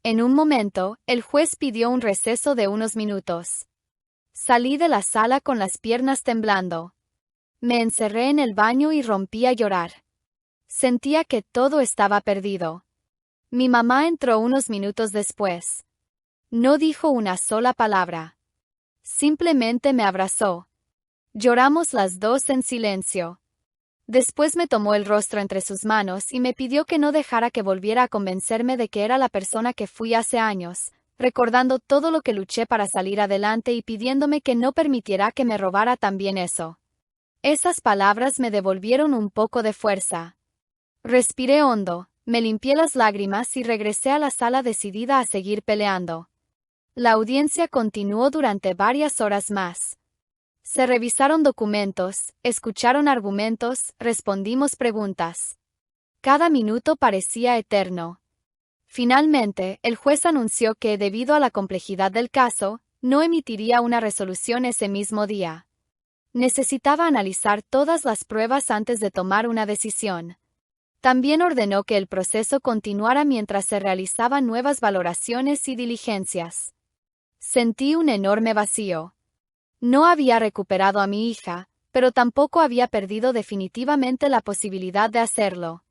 En un momento, el juez pidió un receso de unos minutos. Salí de la sala con las piernas temblando. Me encerré en el baño y rompí a llorar. Sentía que todo estaba perdido. Mi mamá entró unos minutos después. No dijo una sola palabra. Simplemente me abrazó. Lloramos las dos en silencio. Después me tomó el rostro entre sus manos y me pidió que no dejara que volviera a convencerme de que era la persona que fui hace años, recordando todo lo que luché para salir adelante y pidiéndome que no permitiera que me robara también eso. Esas palabras me devolvieron un poco de fuerza. Respiré hondo, me limpié las lágrimas y regresé a la sala decidida a seguir peleando. La audiencia continuó durante varias horas más. Se revisaron documentos, escucharon argumentos, respondimos preguntas. Cada minuto parecía eterno. Finalmente, el juez anunció que, debido a la complejidad del caso, no emitiría una resolución ese mismo día. Necesitaba analizar todas las pruebas antes de tomar una decisión. También ordenó que el proceso continuara mientras se realizaban nuevas valoraciones y diligencias. Sentí un enorme vacío. No había recuperado a mi hija, pero tampoco había perdido definitivamente la posibilidad de hacerlo.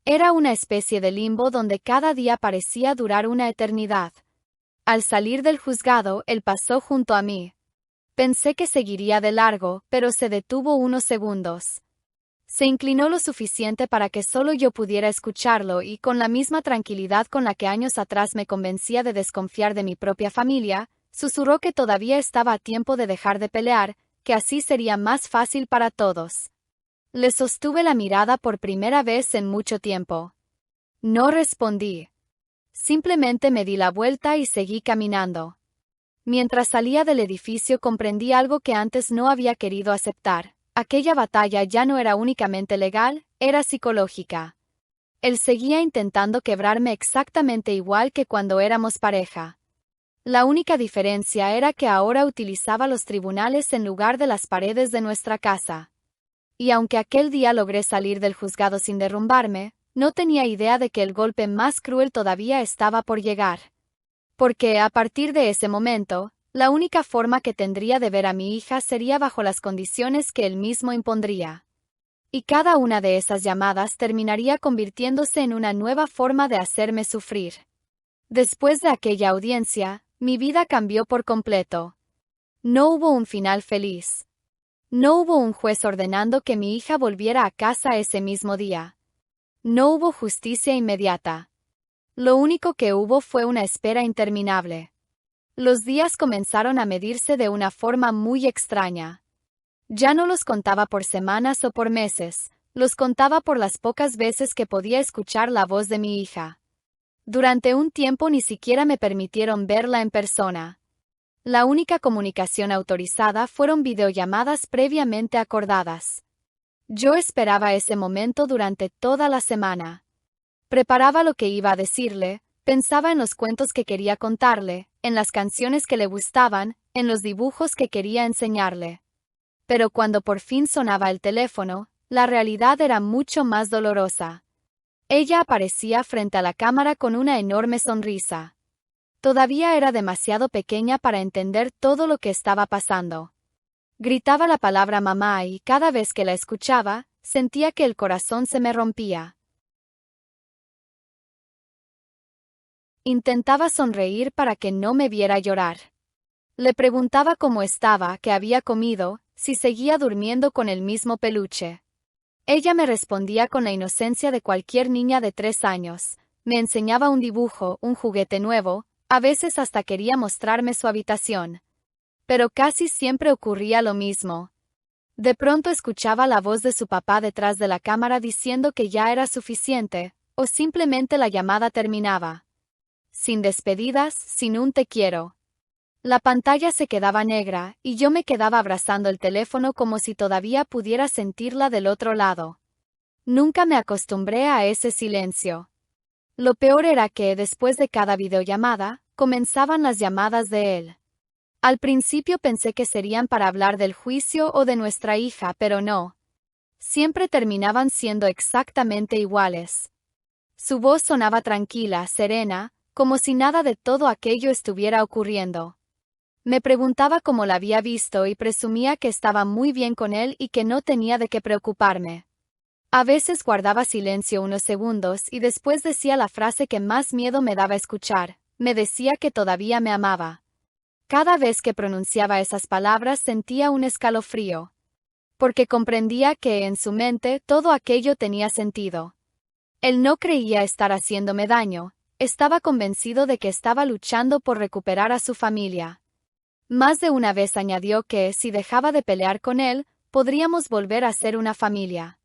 Era una especie de limbo donde cada día parecía durar una eternidad. Al salir del juzgado, él pasó junto a mí. Pensé que seguiría de largo, pero se detuvo unos segundos. Se inclinó lo suficiente para que solo yo pudiera escucharlo y, con la misma tranquilidad con la que años atrás me convencía de desconfiar de mi propia familia, susurró que todavía estaba a tiempo de dejar de pelear, que así sería más fácil para todos. Le sostuve la mirada por primera vez en mucho tiempo. No respondí. Simplemente me di la vuelta y seguí caminando. Mientras salía del edificio comprendí algo que antes no había querido aceptar. Aquella batalla ya no era únicamente legal, era psicológica. Él seguía intentando quebrarme exactamente igual que cuando éramos pareja. La única diferencia era que ahora utilizaba los tribunales en lugar de las paredes de nuestra casa. Y aunque aquel día logré salir del juzgado sin derrumbarme, no tenía idea de que el golpe más cruel todavía estaba por llegar. Porque, a partir de ese momento, la única forma que tendría de ver a mi hija sería bajo las condiciones que él mismo impondría. Y cada una de esas llamadas terminaría convirtiéndose en una nueva forma de hacerme sufrir. Después de aquella audiencia, mi vida cambió por completo. No hubo un final feliz. No hubo un juez ordenando que mi hija volviera a casa ese mismo día. No hubo justicia inmediata. Lo único que hubo fue una espera interminable. Los días comenzaron a medirse de una forma muy extraña. Ya no los contaba por semanas o por meses, los contaba por las pocas veces que podía escuchar la voz de mi hija. Durante un tiempo ni siquiera me permitieron verla en persona. La única comunicación autorizada fueron videollamadas previamente acordadas. Yo esperaba ese momento durante toda la semana. Preparaba lo que iba a decirle, pensaba en los cuentos que quería contarle, en las canciones que le gustaban, en los dibujos que quería enseñarle. Pero cuando por fin sonaba el teléfono, la realidad era mucho más dolorosa. Ella aparecía frente a la cámara con una enorme sonrisa. Todavía era demasiado pequeña para entender todo lo que estaba pasando. Gritaba la palabra mamá y cada vez que la escuchaba, sentía que el corazón se me rompía. Intentaba sonreír para que no me viera llorar. Le preguntaba cómo estaba, qué había comido, si seguía durmiendo con el mismo peluche. Ella me respondía con la inocencia de cualquier niña de 3 años. Me enseñaba un dibujo, un juguete nuevo, a veces hasta quería mostrarme su habitación. Pero casi siempre ocurría lo mismo. De pronto escuchaba la voz de su papá detrás de la cámara diciendo que ya era suficiente, o simplemente la llamada terminaba. Sin despedidas, sin un te quiero. La pantalla se quedaba negra, y yo me quedaba abrazando el teléfono como si todavía pudiera sentirla del otro lado. Nunca me acostumbré a ese silencio. Lo peor era que, después de cada videollamada, comenzaban las llamadas de él. Al principio pensé que serían para hablar del juicio o de nuestra hija, pero no. Siempre terminaban siendo exactamente iguales. Su voz sonaba tranquila, serena, como si nada de todo aquello estuviera ocurriendo. Me preguntaba cómo la había visto y presumía que estaba muy bien con él y que no tenía de qué preocuparme. A veces guardaba silencio unos segundos y después decía la frase que más miedo me daba escuchar, me decía que todavía me amaba. Cada vez que pronunciaba esas palabras sentía un escalofrío, porque comprendía que en su mente todo aquello tenía sentido. Él no creía estar haciéndome daño, estaba convencido de que estaba luchando por recuperar a su familia. Más de una vez añadió que, si dejaba de pelear con él, podríamos volver a ser una familia.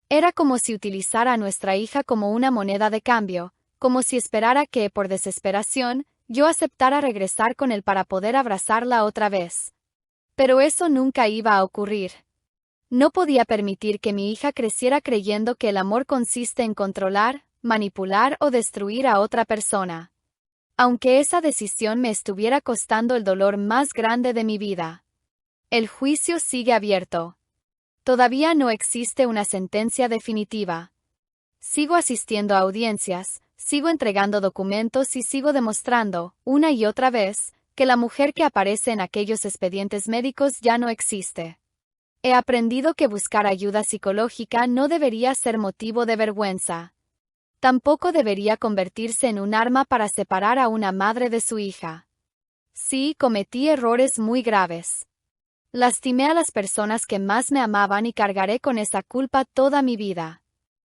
Era como si utilizara a nuestra hija como una moneda de cambio, como si esperara que, por desesperación, yo aceptara regresar con él para poder abrazarla otra vez. Pero eso nunca iba a ocurrir. No podía permitir que mi hija creciera creyendo que el amor consiste en controlar, manipular o destruir a otra persona. Aunque esa decisión me estuviera costando el dolor más grande de mi vida. El juicio sigue abierto. Todavía no existe una sentencia definitiva. Sigo asistiendo a audiencias, sigo entregando documentos y sigo demostrando, una y otra vez, que la mujer que aparece en aquellos expedientes médicos ya no existe. He aprendido que buscar ayuda psicológica no debería ser motivo de vergüenza. Tampoco debería convertirse en un arma para separar a una madre de su hija. Sí, cometí errores muy graves. Lastimé a las personas que más me amaban y cargaré con esa culpa toda mi vida.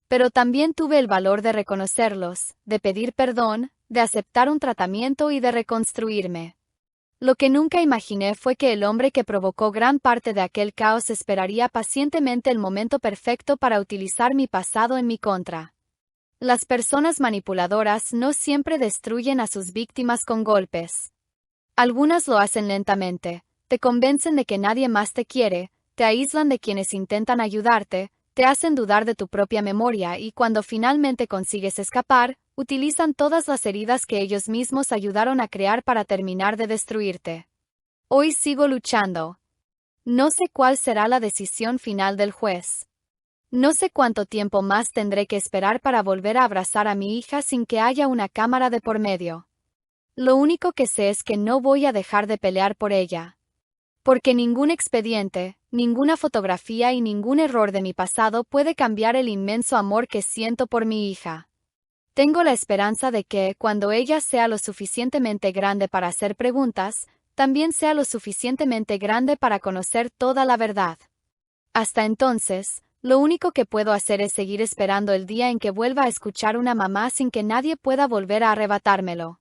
Pero también tuve el valor de reconocerlos, de pedir perdón, de aceptar un tratamiento y de reconstruirme. Lo que nunca imaginé fue que el hombre que provocó gran parte de aquel caos esperaría pacientemente el momento perfecto para utilizar mi pasado en mi contra. Las personas manipuladoras no siempre destruyen a sus víctimas con golpes. Algunas lo hacen lentamente, te convencen de que nadie más te quiere, te aíslan de quienes intentan ayudarte, te hacen dudar de tu propia memoria y cuando finalmente consigues escapar, utilizan todas las heridas que ellos mismos ayudaron a crear para terminar de destruirte. Hoy sigo luchando. No sé cuál será la decisión final del juez. No sé cuánto tiempo más tendré que esperar para volver a abrazar a mi hija sin que haya una cámara de por medio. Lo único que sé es que no voy a dejar de pelear por ella. Porque ningún expediente, ninguna fotografía y ningún error de mi pasado puede cambiar el inmenso amor que siento por mi hija. Tengo la esperanza de que, cuando ella sea lo suficientemente grande para hacer preguntas, también sea lo suficientemente grande para conocer toda la verdad. Hasta entonces, lo único que puedo hacer es seguir esperando el día en que vuelva a escuchar una mamá sin que nadie pueda volver a arrebatármelo.